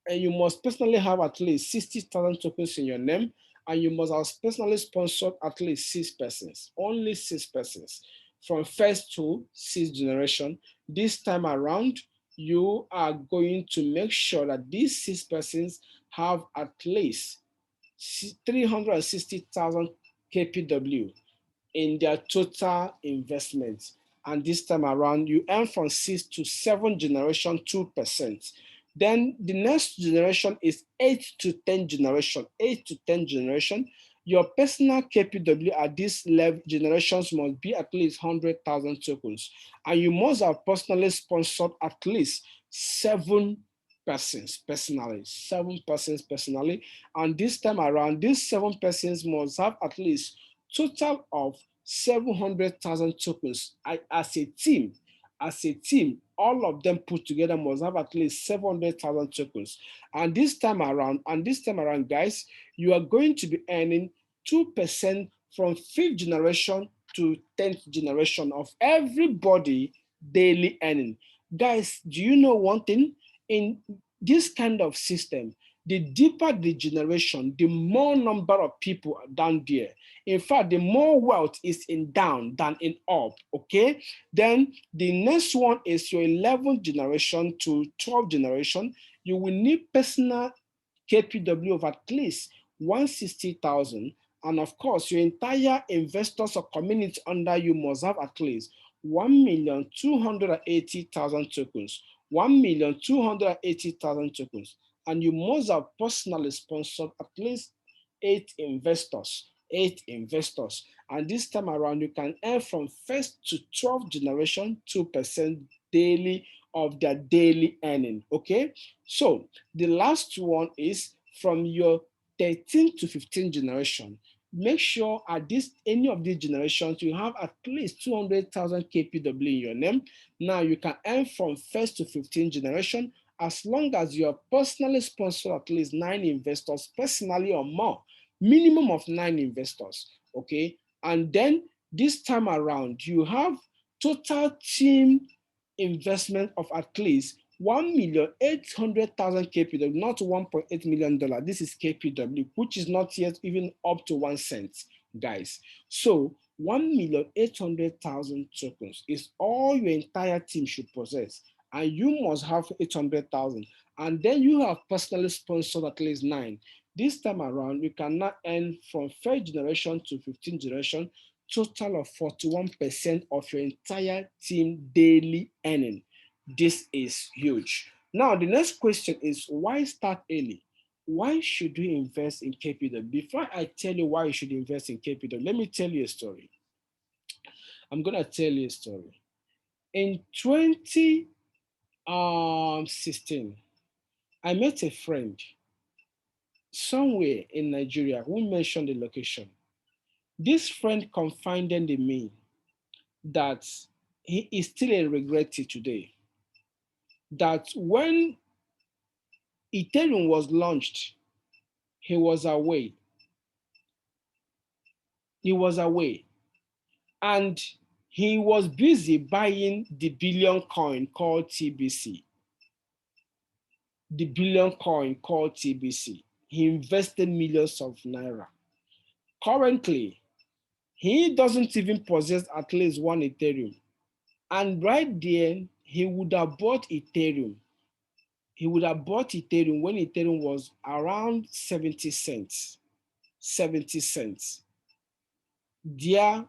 and you must personally have at least 60,000 tokens in your name, and you must have personally sponsored at least 6 persons, only 6 persons, from first to sixth generation. This time around, you are going to make sure that these 6 persons have at least 360,000 KPW in their total investment. And this time around, you earn from 6 to 7 generation 2%. Then the next generation is 8 to 10 generation. 8 to 10 generation. Your personal KPW at this level generations must be at least 100,000 tokens. And you must have personally sponsored at least 7 persons personally, 7 persons personally. And this time around, these 7 persons must have at least total of 700,000 tokens as a team. As a team, all of them put together must have at least 700,000 tokens. And this time around, guys, you are going to be earning 2% from fifth generation to 10th generation of everybody daily earning. Guys, do you know one thing? In this kind of system, the deeper the generation, the more number of people are down there. In fact, the more wealth is in down than in up, okay? Then the next one is your 11th generation to 12th generation. You will need personal KPW of at least 160,000. And of course, your entire investors or community under you must have at least 1,280,000 tokens. 1,280,000 tokens. And you must have personally sponsored at least 8 investors. 8 investors. And this time around, you can earn from first to 12th generation 2% daily of their daily earning. Okay. So the last one is from your 13th to 15th generation. Make sure at this any of these generations you have at least 200,000 KPW in your name. Now you can earn from first to 15th generation as long as you are personally sponsored at least 9 investors, personally or more, minimum of 9 investors, okay? And then this time around, you have total team investment of at least 1,800,000 KPW, not $1.8 million. This is KPW, which is not yet even up to 1 cent, guys. So 1,800,000 tokens is all your entire team should possess, and you must have 800,000. And then you have personally sponsored at least 9. This time around, you can now earn from 3rd generation to 15th generation, total of 41% of your entire team daily earning. This is huge. Now, the next question is, why start early? Why should you invest in KPW? Before I tell you why you should invest in KPW, let me tell you a story. I'm going to tell you a story. In 2016, I met a friend somewhere in Nigeria who mentioned the location. This friend confided in me that he is still a regretted today. That when Ethereum was launched, he was away. He was away. And he was busy buying the billion coin called TBC. The billion coin called TBC. He invested millions of naira. Currently, he doesn't even possess at least 1 Ethereum. And right there, he would have bought Ethereum. He would have bought Ethereum when Ethereum was around 70 cents. 70 cents. Dear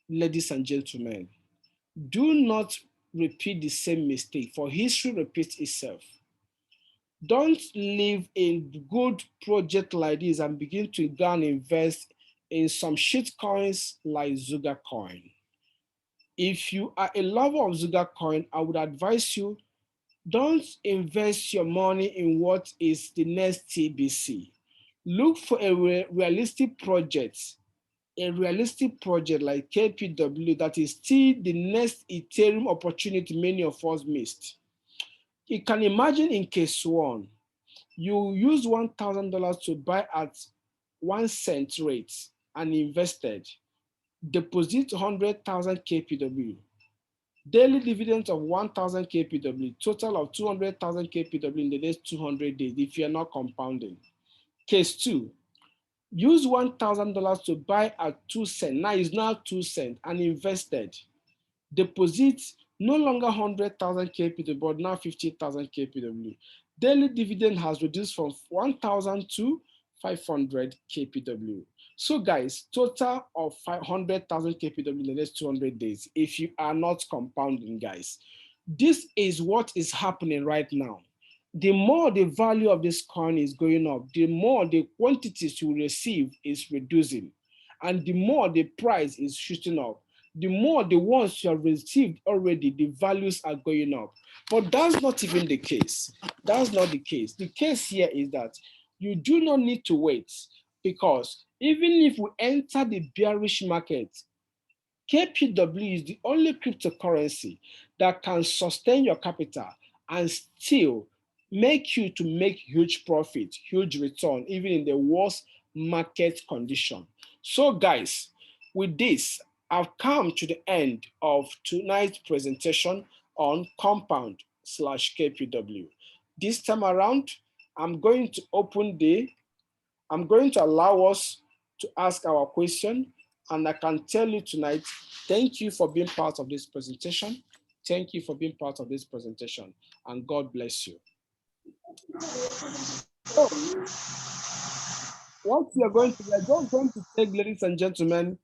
ladies and gentlemen, do not repeat the same mistake, for history repeats itself. Don't leave a good project like this and begin to go and invest in some shit coins like Zuga coin. If you are a lover of Zuga coin, I would advise you, don't invest your money in what is the next TBC. Look for a realistic project, like KPW that is still the next Ethereum opportunity many of us missed. You can imagine in case one, you use $1,000 to buy at 1 cent rate and invested, deposit 100,000 KPW, daily dividends of 1,000 KPW, total of 200,000 KPW in the next 200 days if you're not compounding. Case two, use $1,000 to buy at 2 cents. Now it's now 2 cents and invested. Deposit no longer 100,000 KPW, but now 50,000 KPW. Daily dividend has reduced from 1,000 to 500 KPW. So guys, total of 500,000 KPW in the next 200 days if you are not compounding, guys. This is what is happening right now. The more the value of this coin is going up, the more the quantities you receive is reducing, and the more the price is shooting up. The more the ones you have received already, the values are going up. But that's not even the case. That's not the case. The case here is that you do not need to wait, because even if we enter the bearish market, KPW is the only cryptocurrency that can sustain your capital and still make you to make huge profit, huge return, even in the worst market condition. So guys, with this, I've come to the end of tonight's presentation on Kompwnd/KPW. This time around, I'm going to allow us to ask our question, and I can tell you tonight, thank you for being part of this presentation. Thank you for being part of this presentation, and God bless you. So, what we are just going to take, ladies and gentlemen,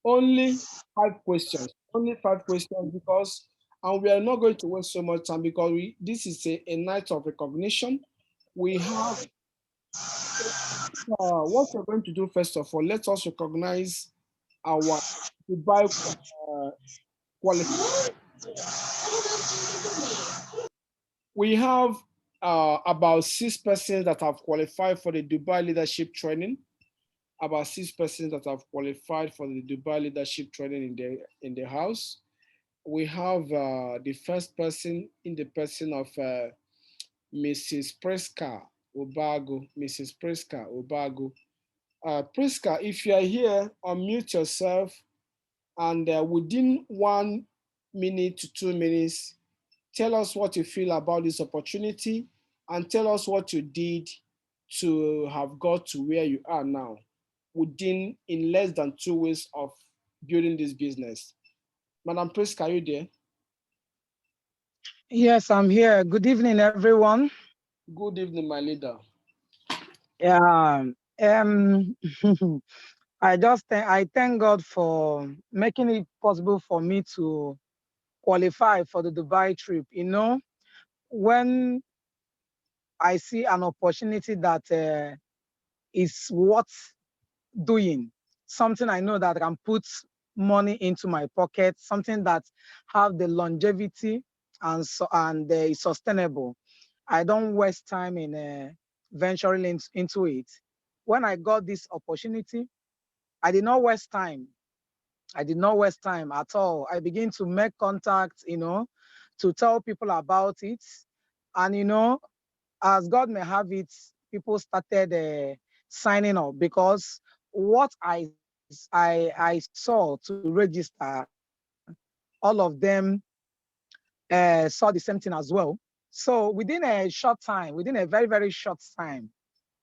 only 5 questions. Only 5 questions, because, and we are not going to waste so much time, because this is a night of recognition. We have, what we're going to do first of all, let us recognize our Dubai qualification. We have about 6 persons that have qualified for the Dubai leadership training. About 6 persons that have qualified for the Dubai leadership training in the house. We have the first person in the person of Mrs. Preska Obago. Mrs. Preska Obago. Priska, if you are here, unmute yourself and within 1 minute to 2 minutes, tell us what you feel about this opportunity and tell us what you did to have got to where you are now in less than 2 weeks of building this business. Madam Priska, are you there? Yes, I'm here. Good evening, everyone. Good evening, my leader. Yeah, um, I thank God for making it possible for me to qualify for the Dubai trip. When I see an opportunity that is worth doing, something I know that can put money into my pocket, something that have the longevity and is sustainable. I don't waste time in venturing into it. When I got this opportunity, I did not waste time. I did not waste time at all. I began to make contact, to tell people about it. And, as God may have it, people started signing up because what I saw to register, all of them saw the same thing as well. So within a short time, within a very, very short time,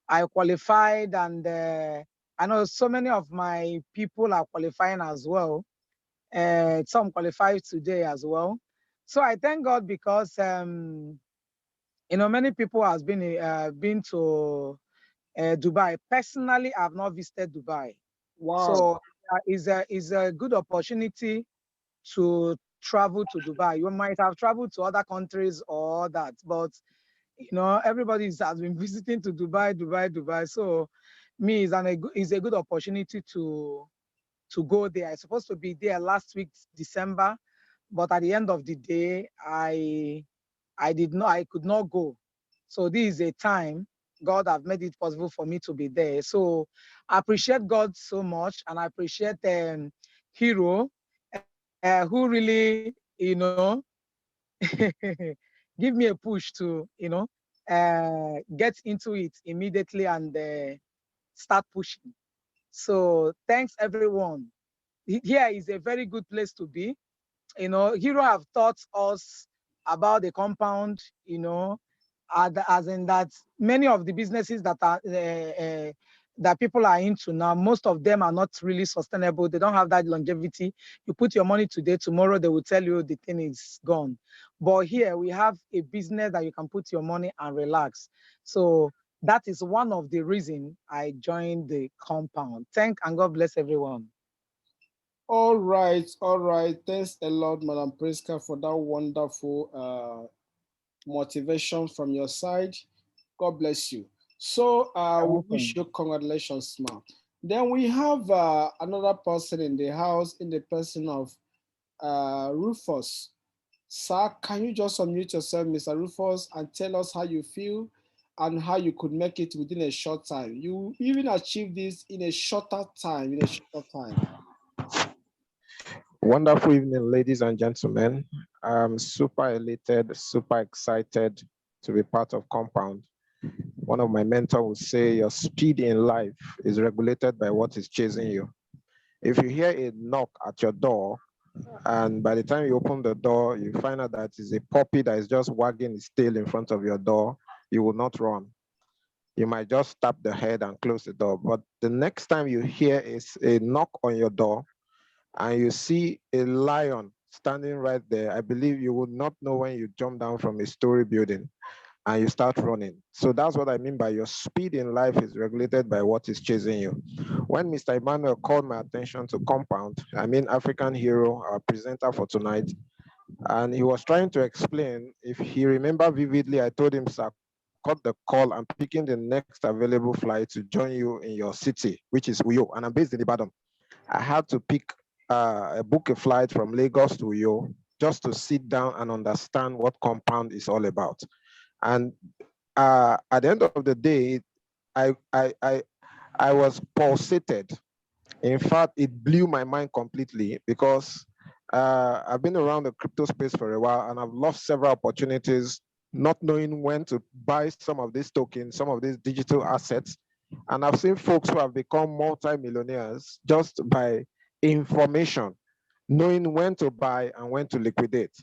I qualified, and I know so many of my people are qualifying as well. Some qualified today as well. So I thank God because many people has been to Dubai. Personally, I've not visited Dubai, Wow. so is a good opportunity to travel to Dubai. You might have traveled to other countries or that, but everybody has been visiting to Dubai, Dubai, Dubai. So me is a good opportunity to go there. I supposed to be there last week, December, but at the end of the day, I could not go. So this is a time God have made it possible for me to be there. So I appreciate God so much, and I appreciate Hero, who really, give me a push to, get into it immediately and start pushing. So thanks everyone. Here is a very good place to be. Hero have taught us about the compound, as in that many of the businesses that people are into now, most of them are not really sustainable. They don't have that longevity. You put your money today, tomorrow they will tell you the thing is gone. But here we have a business that you can put your money and relax. So that is one of the reasons I joined the compound. Thank and God bless everyone. All right, all right. Thanks a lot, Madam Priska, for that wonderful motivation from your side. God bless you. So we wish you congratulations, ma'am. Then we have another person in the house in the person of Rufus. Sir, can you just unmute yourself, Mr. Rufus, and tell us how you feel and how you could make it within a short time? You even achieved this in a shorter time, Wonderful evening, ladies and gentlemen. I'm super elated, super excited to be part of Kompwnd. One of my mentors would say your speed in life is regulated by what is chasing you. If you hear a knock at your door, and by the time you open the door, you find out that it's a puppy that is just wagging its tail in front of your door, you will not run. You might just tap the head and close the door. But the next time you hear is a knock on your door, and you see a lion standing right there, I believe you would not know when you jump down from a story building and you start running. So that's what I mean by your speed in life is regulated by what is chasing you. When Mr. Emmanuel called my attention to Kompwnd, I mean African Hero, our presenter for tonight, and he was trying to explain, if he remember vividly, I told him, sir, cut the call. I'm picking the next available flight to join you in your city, which is Uyo, and I'm based in Ibadan. I had to book a flight from Lagos to Uyo just to sit down and understand what Kompwnd is all about. And at the end of the day, I, I, I, I was pulsated. In fact, it blew my mind completely because I've been around the crypto space for a while and I've lost several opportunities not knowing when to buy some of these tokens, some of these digital assets. And I've seen folks who have become multi-millionaires just by information, knowing when to buy and when to liquidate.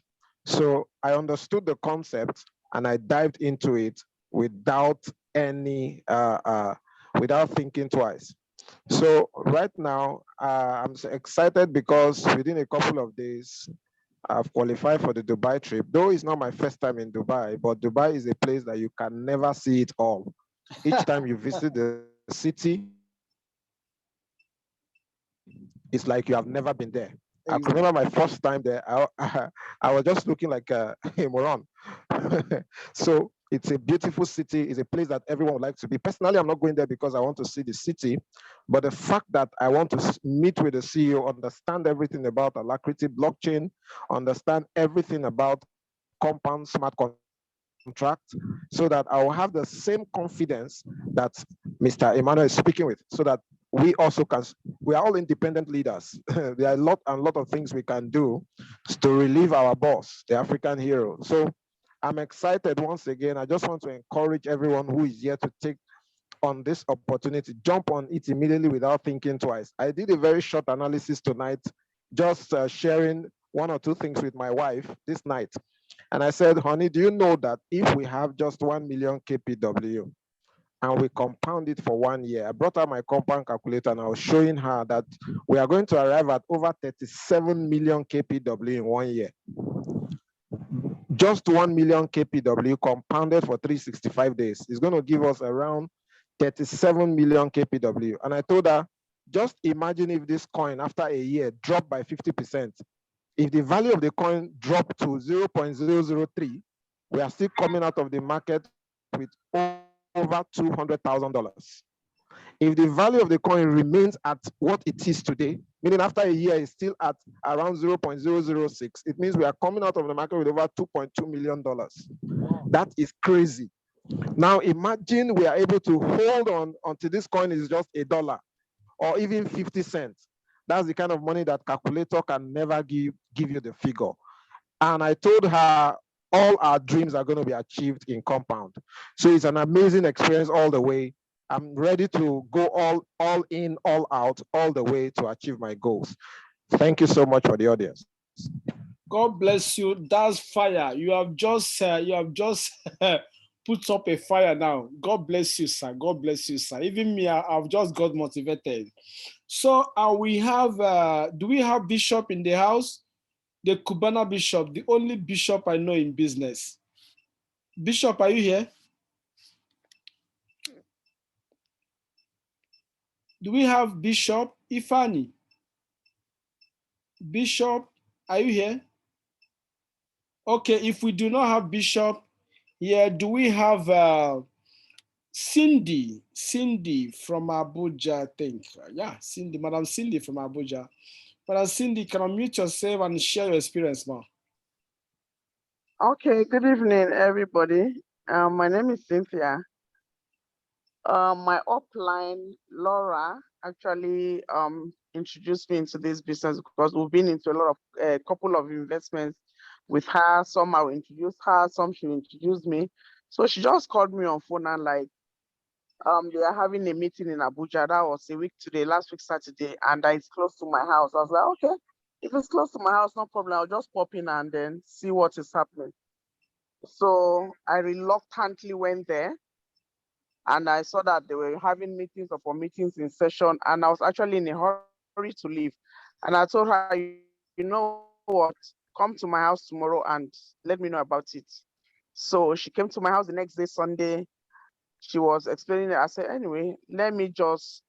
So I understood the concept and I dived into it without any, without thinking twice. So right now, I'm excited because within a couple of days, I've qualified for the Dubai trip. Though it's not my first time in Dubai, but Dubai is a place that you can never see it all. Each time you visit the city, it's like you have never been there. I could remember my first time there. Exactly. I was just looking like a moron. So it's a beautiful city. It's a place that everyone would like to be. Personally, I'm not going there because I want to see the city, but the fact that I want to meet with the CEO, understand everything about Alacrity blockchain, understand everything about compound smart contract, so that I will have the same confidence that Mr. Emmanuel is speaking with, so that we also can, we are all independent leaders. There are a lot of things we can do to relieve our boss, the African hero. So I'm excited once again. I just want to encourage everyone who is here to take on this opportunity, jump on it immediately without thinking twice. I did a very short analysis tonight, just sharing one or two things with my wife this night. And I said, honey, do you know that if we have just 1 million KPW and we compound it for 1 year, I brought out my compound calculator and I was showing her that we are going to arrive at over 37 million KPW in 1 year. Just 1 million KPW compounded for 365 days is going to give us around 37 million KPW. And I told her, just imagine if this coin after a year dropped by 50%. If the value of the coin dropped to 0.003, we are still coming out of the market with over $200,000. If the value of the coin remains at what it is today, meaning after a year it's still at around 0.006, it means we are coming out of the market with over $2.2 million. That is crazy. Now imagine we are able to hold on until this coin is just $1 or even 50 cents. That's the kind of money that calculator can never give you the figure. And I told her all our dreams are going to be achieved in Kompwnd. So it's an amazing experience all the way. I'm ready to go all in, all out, all the way to achieve my goals. Thank you so much for the audience. God bless you. That's fire. You have just put up a fire now. God bless you, sir. God bless you, sir. Even me, I've just got motivated. So we have. Do we have Bishop in the house? The Cubana Bishop, the only bishop I know in business. Bishop, are you here? Do we have Bishop Ifani? Bishop, are you here? Okay, if we do not have Bishop here, do we have Cindy? Cindy from Abuja, I think. Yeah, Cindy, Madam Cindy from Abuja. Madam Cindy, can you unmute yourself and share your experience more? Okay, good evening, everybody. My name is Cynthia. My upline, Laura, actually introduced me into this business because we've been into a couple of investments with her. Some I will introduce her, some she introduced me. So she just called me on phone and like, they are having a meeting in Abuja. That was a week today, last week Saturday, and it's close to my house. I was like, okay, if it's close to my house, no problem. I'll just pop in and then see what is happening. So I reluctantly went there and I saw that they were having meetings upon meetings in session, and I was actually in a hurry to leave. And I told her, you know what, come to my house tomorrow and let me know about it. So she came to my house the next day, Sunday. She was explaining it. I said, anyway, let me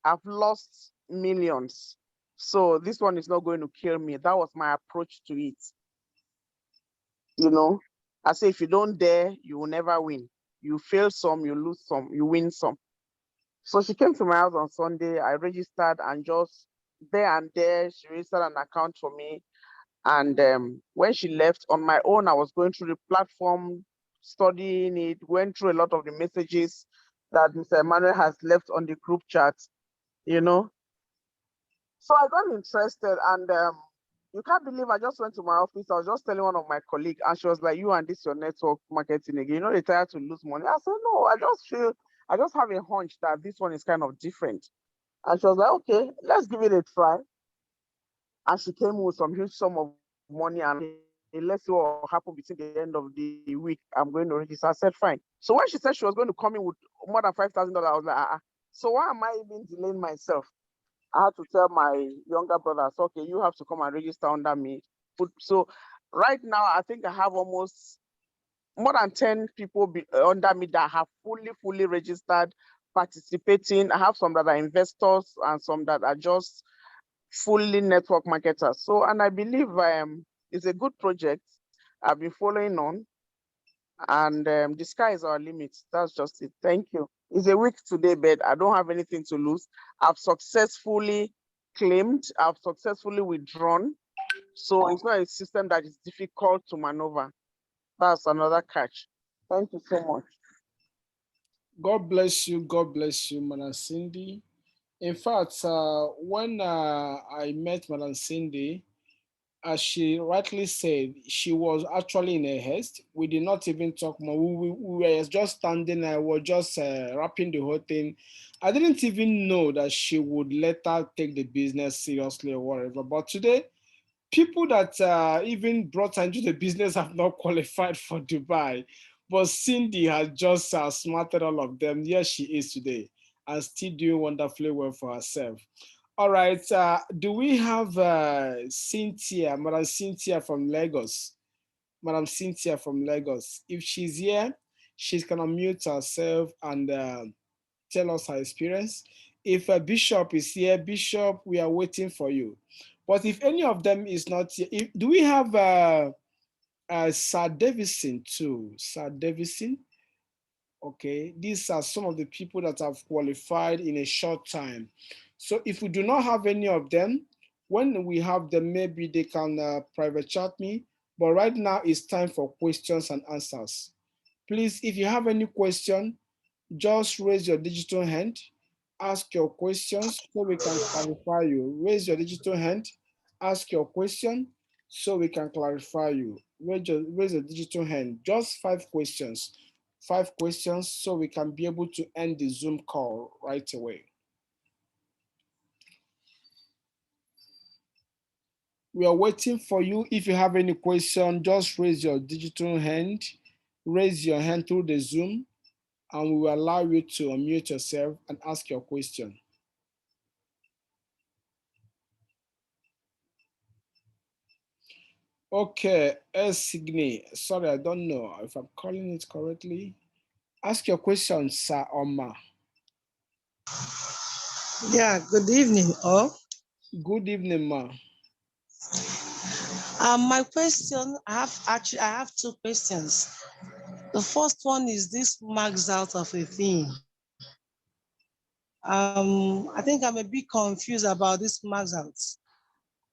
I've lost millions. So this one is not going to kill me. That was my approach to it. You know, I say, if you don't dare, you will never win. You fail some, you lose some, you win some. So she came to my house on Sunday. I registered and just there and there, she registered an account for me. And when she left on my own, I was going through the platform, studying it, went through a lot of the messages that Mr. Emmanuel has left on the group chat, you know. So I got interested and You can't believe I just went to my office. I was just telling one of my colleagues, and she was like, "You and this your network marketing again. You know they try to lose money." I said, "No, I just have a hunch that this one is kind of different." And she was like, "Okay, let's give it a try." And she came with some huge sum of money, and let's see what will happen between the end of the week. I'm going to register. I said, "Fine." So when she said she was going to come in with more than $5,000, I was like, So why am I even delaying myself? I had to tell my younger brother, so, okay, you have to come and register under me. So right now, I think I have almost more than 10 people under me that have fully registered, participating. I have some that are investors and some that are just fully network marketers. So, and I believe it's a good project. I've been following on, and the sky is our limit. That's just it. Thank you. It's a week today, but I don't have anything to lose. I've successfully claimed, I've successfully withdrawn. So it's not a system that is difficult to maneuver. That's another catch. Thank you so much. God bless you. God bless you, Madam Cindy. In fact, when I met Madam Cindy, as she rightly said, she was actually in a haste. We did not even talk more. We were just standing. I was just wrapping the whole thing. I didn't even know that she would let her take the business seriously or whatever. But today, people that even brought her into the business have not qualified for Dubai. But Cindy has just smarted all of them. Yes, she is today and still doing wonderfully well for herself. All right. Do we have Cynthia, Madam Cynthia from Lagos? Madam Cynthia from Lagos. If she's here, she's going to mute herself and tell us her experience. If a bishop is here, Bishop, we are waiting for you. But if any of them is not here, do we have Sir Davison too? Sir Davison? Okay, these are some of the people that have qualified in a short time. So if we do not have any of them, when we have them, maybe they can private chat me. But right now it's time for questions and answers. Please, if you have any question, just raise your digital hand, ask your questions so we can clarify you. Raise your digital hand, ask your question so we can clarify you. Raise your digital hand, just 5 questions. 5 questions so we can be able to end the Zoom call right away. We are waiting for you. If you have any question, just raise your digital hand, raise your hand through the Zoom, and we will allow you to unmute yourself and ask your question. Okay, Signe. Sorry, I don't know if I'm calling it correctly. Ask your question, Sir Oma. Yeah, good evening, all. Good evening, ma. My question, I have two questions. The first one is this max out of a thing. I think I'm a bit confused about this max out.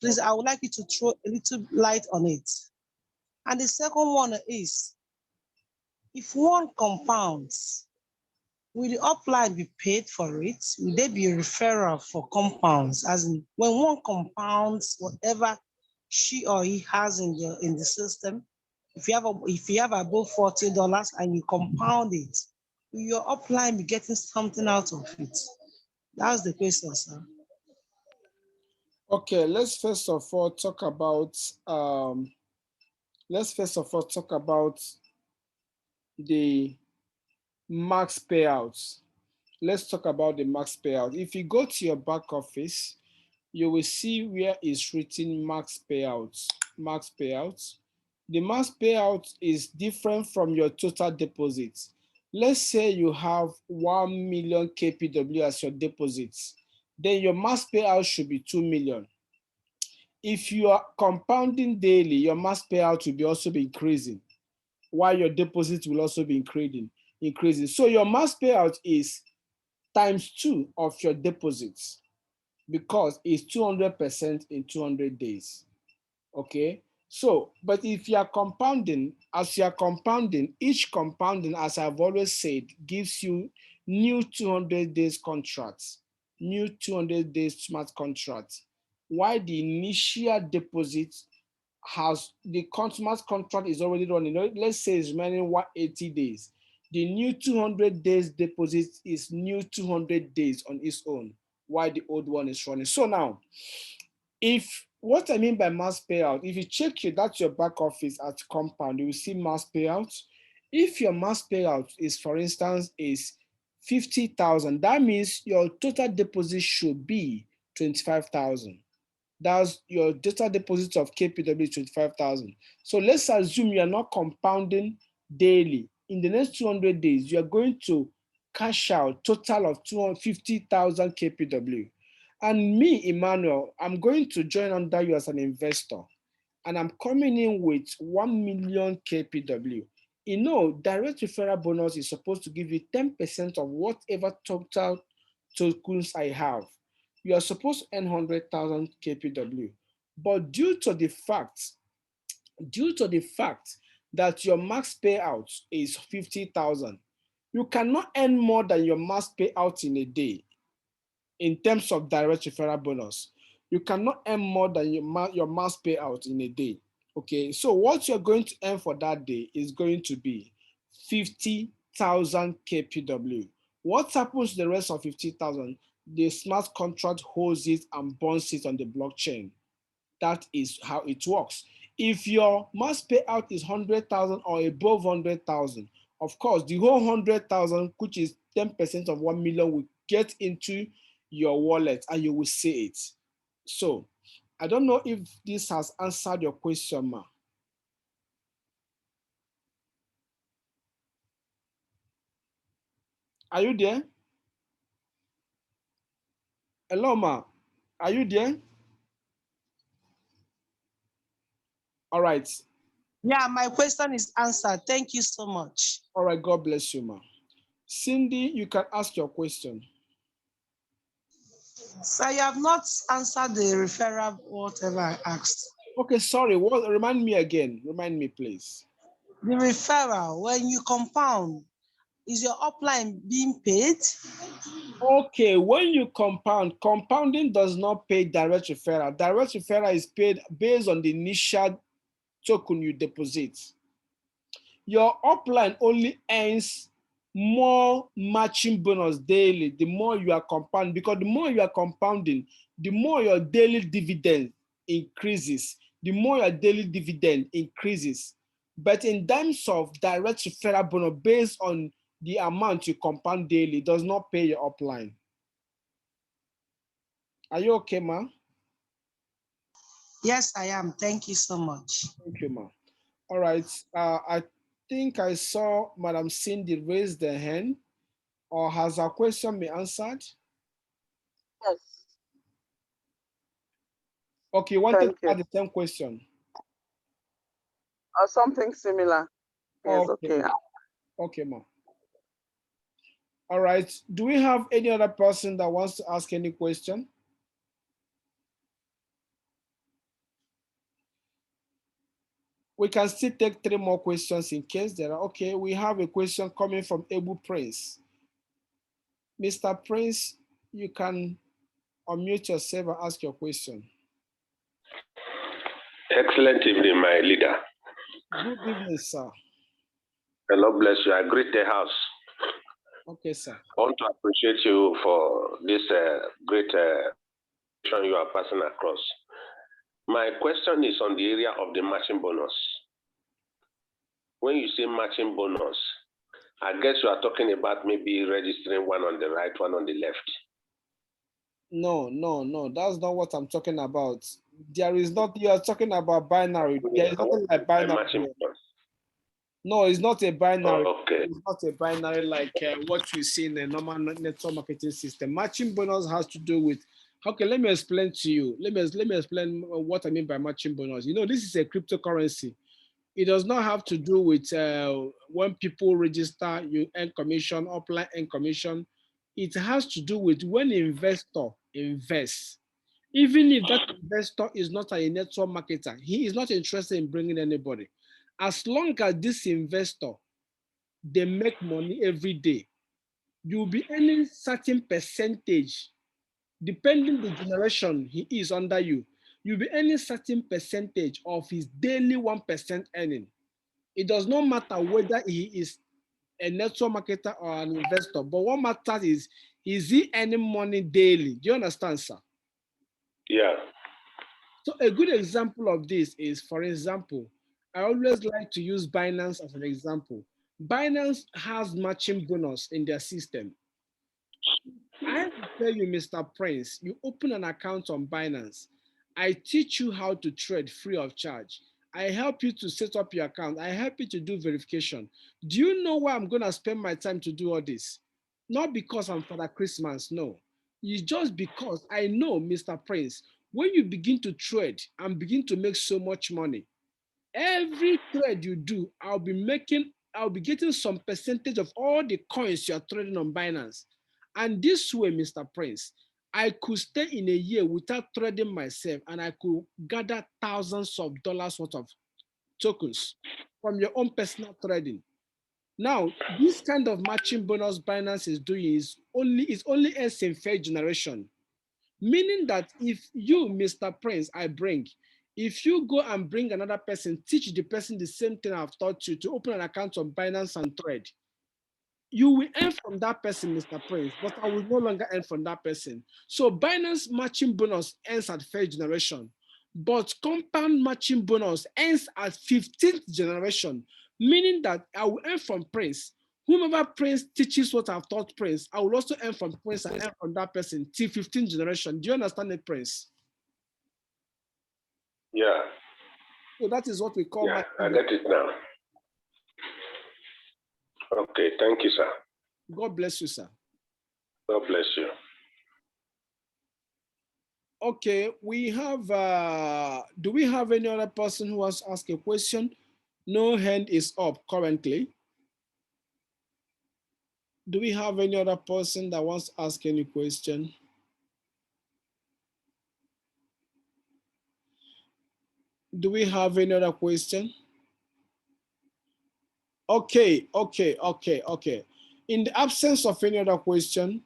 Please, I would like you to throw a little light on it. And the second one is, if one compounds, will the upline be paid for it? Will there be a referral for compounds? As in, when one compounds whatever she or he has in the system, if you have above $40 and you compound it, will your upline be getting something out of it? That's the question, sir. Okay, let's first of all talk about the max payouts. Let's talk about the max payout. If you go to your back office, you will see where it's written max payouts. Max payouts. The max payout is different from your total deposits. Let's say you have 1 million KPW as your deposits, then your max payout should be 2 million. If you are compounding daily, your max payout will also be increasing, while your deposits will also be increasing. So your max payout is ×2 of your deposits because it's 200% in 200 days. Okay. So, but if you are compounding, as you are compounding, each compounding, as I've always said, gives you new 200 days contracts, new 200 days smart contracts. why the initial deposit has the smart contract is already running. Let's say it's remaining 180 days. The new 200 days deposit is new 200 days on its own, while the old one is running. So now, if what I mean by mass payout, if you check that's your back office at Kompwnd, you will see mass payout. If your mass payout is, for instance, is 50,000, that means your total deposit should be 25,000. That's your total deposit of KPW 25,000. So let's assume you are not compounding daily. In the next 200 days, you are going to cash out total of 250,000 KPW. And me, Emmanuel, I'm going to join under you as an investor. And I'm coming in with 1 million KPW. You know, direct referral bonus is supposed to give you 10% of whatever total tokens I have. You are supposed to earn 100,000 KPW. But due to the fact that your max payout is 50,000, you cannot earn more than your max payout in a day in terms of direct referral bonus. You cannot earn more than your max payout in a day. Okay, so what you're going to earn for that day is going to be 50,000 KPW. What happens to the rest of 50,000? The smart contract holds it and bonds it on the blockchain. That is how it works. If your mass payout is 100,000 or above 100,000, of course, the whole 100,000, which is 10% of 1 million, will get into your wallet and you will see it. So I don't know if this has answered your question, ma. Are you there? Hello, ma. Are you there? All right. Yeah, my question is answered. Thank you so much. All right, God bless you, ma. Cindy, you can ask your question. So you have not answered the referral, whatever I asked. Okay, sorry. What? Remind me again. Remind me, please. The referral, when you compound, is your upline being paid? Okay, when you compound, compounding does not pay direct referral. Direct referral is paid based on the initial token you deposit. Your upline only earns more matching bonus daily the more you are compounding, because the more you are compounding, the more your daily dividend increases. The more your daily dividend increases. But in terms of direct referral bonus based on the amount you compound daily, does not pay your upline. Are you okay, ma? Yes, I am. Thank you so much. Thank you, ma. All right. I think I saw Madam Cindy raise the hand, or has her question been answered? Yes. Okay, you wanted Thank to you. add the same question. Or something similar. Yes, okay. Okay, ma. All right. Do we have any other person that wants to ask any question? We can still take 3 more questions in case there are. Okay, we have a question coming from Ebu Prince. Mr. Prince, you can unmute yourself and ask your question. Excellent evening, my leader. Good evening, sir. The Lord bless you. I greet the house. Okay, sir. I want to appreciate you for this great mission you are passing across. My question is on the area of the matching bonus. When you say matching bonus, I guess you are talking about maybe registering one on the right, one on the left. No, that's not what I'm talking about. There is not, you are talking about binary. There is nothing like binary. No, it's not a binary. Oh, okay. It's not a binary like what we see in the normal network marketing system. Matching bonus has to do with, okay, let me explain to you. Let me explain what I mean by matching bonus. You know, this is a cryptocurrency. It does not have to do with when people register, you earn commission, apply earn commission. It has to do with when an investor invests. Even if that investor is not a network marketer, he is not interested in bringing anybody. As long as this investor, they make money every day, you'll be earning certain percentage Depending the generation he is under you, you'll be earning certain percentage of his daily 1% earning. It does not matter whether he is a network marketer or an investor, but what matters is he earning money daily? Do you understand, sir? Yeah. So a good example of this is, for example, I always like to use Binance as an example. Binance has matching bonus in their system. I have to tell you, Mr. Prince, you open an account on Binance. I teach you how to trade free of charge. I help you to set up your account. I help you to do verification. Do you know why I'm going to spend my time to do all this? Not because I'm Father Christmas, no. It's just because I know, Mr. Prince, when you begin to trade and begin to make so much money, every trade you do, I'll be getting some percentage of all the coins you're trading on Binance. And this way, Mr. Prince, I could stay in a year without trading myself and I could gather thousands of dollars worth of tokens from your own personal trading. Now, this kind of matching bonus Binance is doing is only a third generation. Meaning that if you, Mr. Prince, if you go and bring another person, teach the person the same thing I've taught you to open an account on Binance and trade, you will earn from that person, Mr. Prince, but I will no longer earn from that person. So Binance matching bonus ends at first generation, but compound matching bonus ends at 15th generation, meaning that I will earn from Prince. Whomever Prince teaches what I've taught Prince, I will also earn from Prince and earn from that person till 15th generation. Do you understand it, Prince? Yeah. So that is what we call Yeah, I matching. get it now. Okay, thank you, sir. God bless you, sir. God bless you. Okay, we have, do we have any other person who wants to ask a question? No hand is up currently. Do we have any other person that wants to ask any question? Do we have any other question? Okay. In the absence of any other question,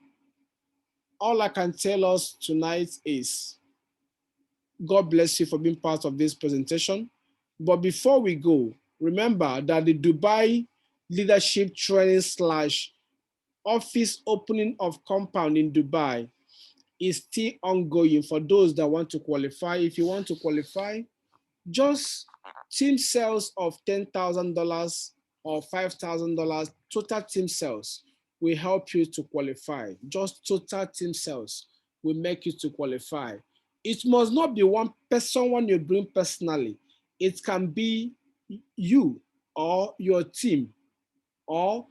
all I can tell us tonight is God bless you for being part of this presentation. But before we go, remember that the Dubai Leadership Training / office opening of Kompwnd in Dubai is still ongoing for those that want to qualify. If you want to qualify, just team sales of $10,000 or $5,000, total team sales will help you to qualify. Just total team sales will make you to qualify. It must not be someone you bring personally. It can be you or your team or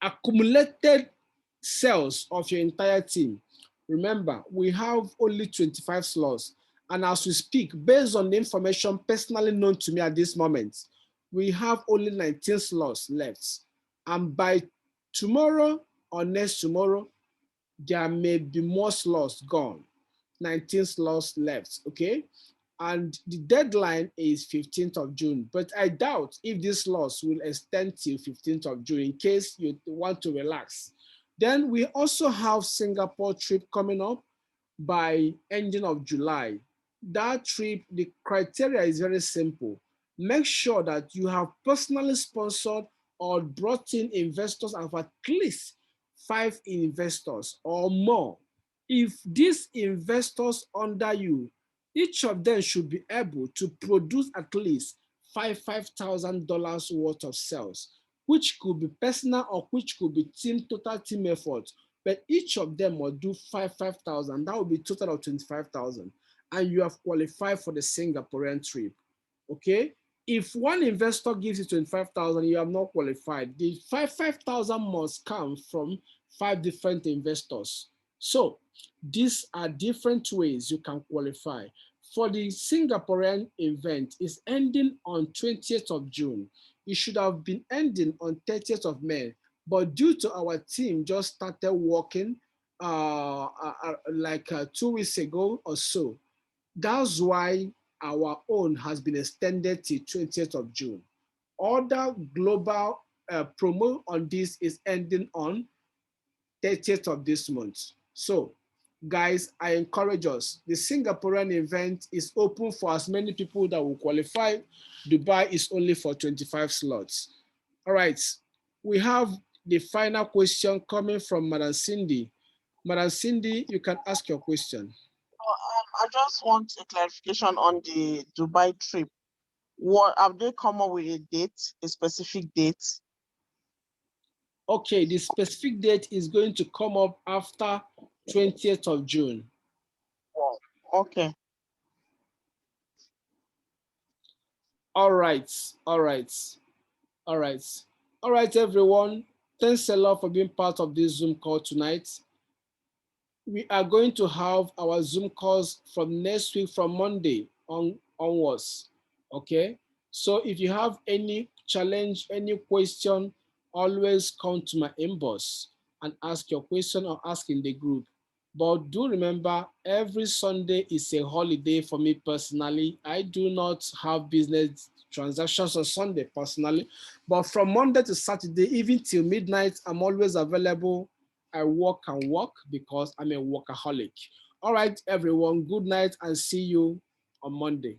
accumulated sales of your entire team. Remember, we have only 25 slots. And as we speak, based on the information personally known to me at this moment, we have only 19 slots left. And by tomorrow or next tomorrow, there may be more slots gone. 19 slots left, okay? And the deadline is 15th of June, but I doubt if this loss will extend till 15th of June in case you want to relax. Then we also have Singapore trip coming up by ending of July. That trip, the criteria is very simple. Make sure that you have personally sponsored or brought in investors of at least 5 investors or more. If these investors under you, each of them should be able to produce at least $5,000 worth of sales, which could be personal or which could be total team effort. But each of them will do 5,000. That will be total of 25,000. And you have qualified for the Singaporean trip. Okay? If one investor gives you 25,000, you have not qualified. The 5,000 must come from 5 different investors. So these are different ways you can qualify. For the Singaporean event, is ending on 20th of June. It should have been ending on 30th of May, but due to our team just started working like 2 weeks ago or so, that's why our own has been extended to 20th of June. Other global promo on this is ending on 30th of this month. So guys, I encourage us. The Singaporean event is open for as many people that will qualify. Dubai is only for 25 slots. All right, we have the final question coming from Madam Cindy. Madam Cindy, you can ask your question. I just want a clarification on the Dubai trip. What have they come up with a date, a specific date? Okay, the specific date is going to come up after 20th of June. Oh, okay. All right, all right, all right. All right, everyone. Thanks a lot for being part of this Zoom call tonight. We are going to have our Zoom calls from next week, from Monday onwards. Okay. So if you have any challenge, any question, always come to my inbox and ask your question or ask in the group. But do remember, every Sunday is a holiday for me personally. I do not have business transactions on Sunday personally, but from Monday to Saturday, even till midnight, I'm always available. I work and work because I'm a workaholic. All right, everyone, good night and see you on Monday.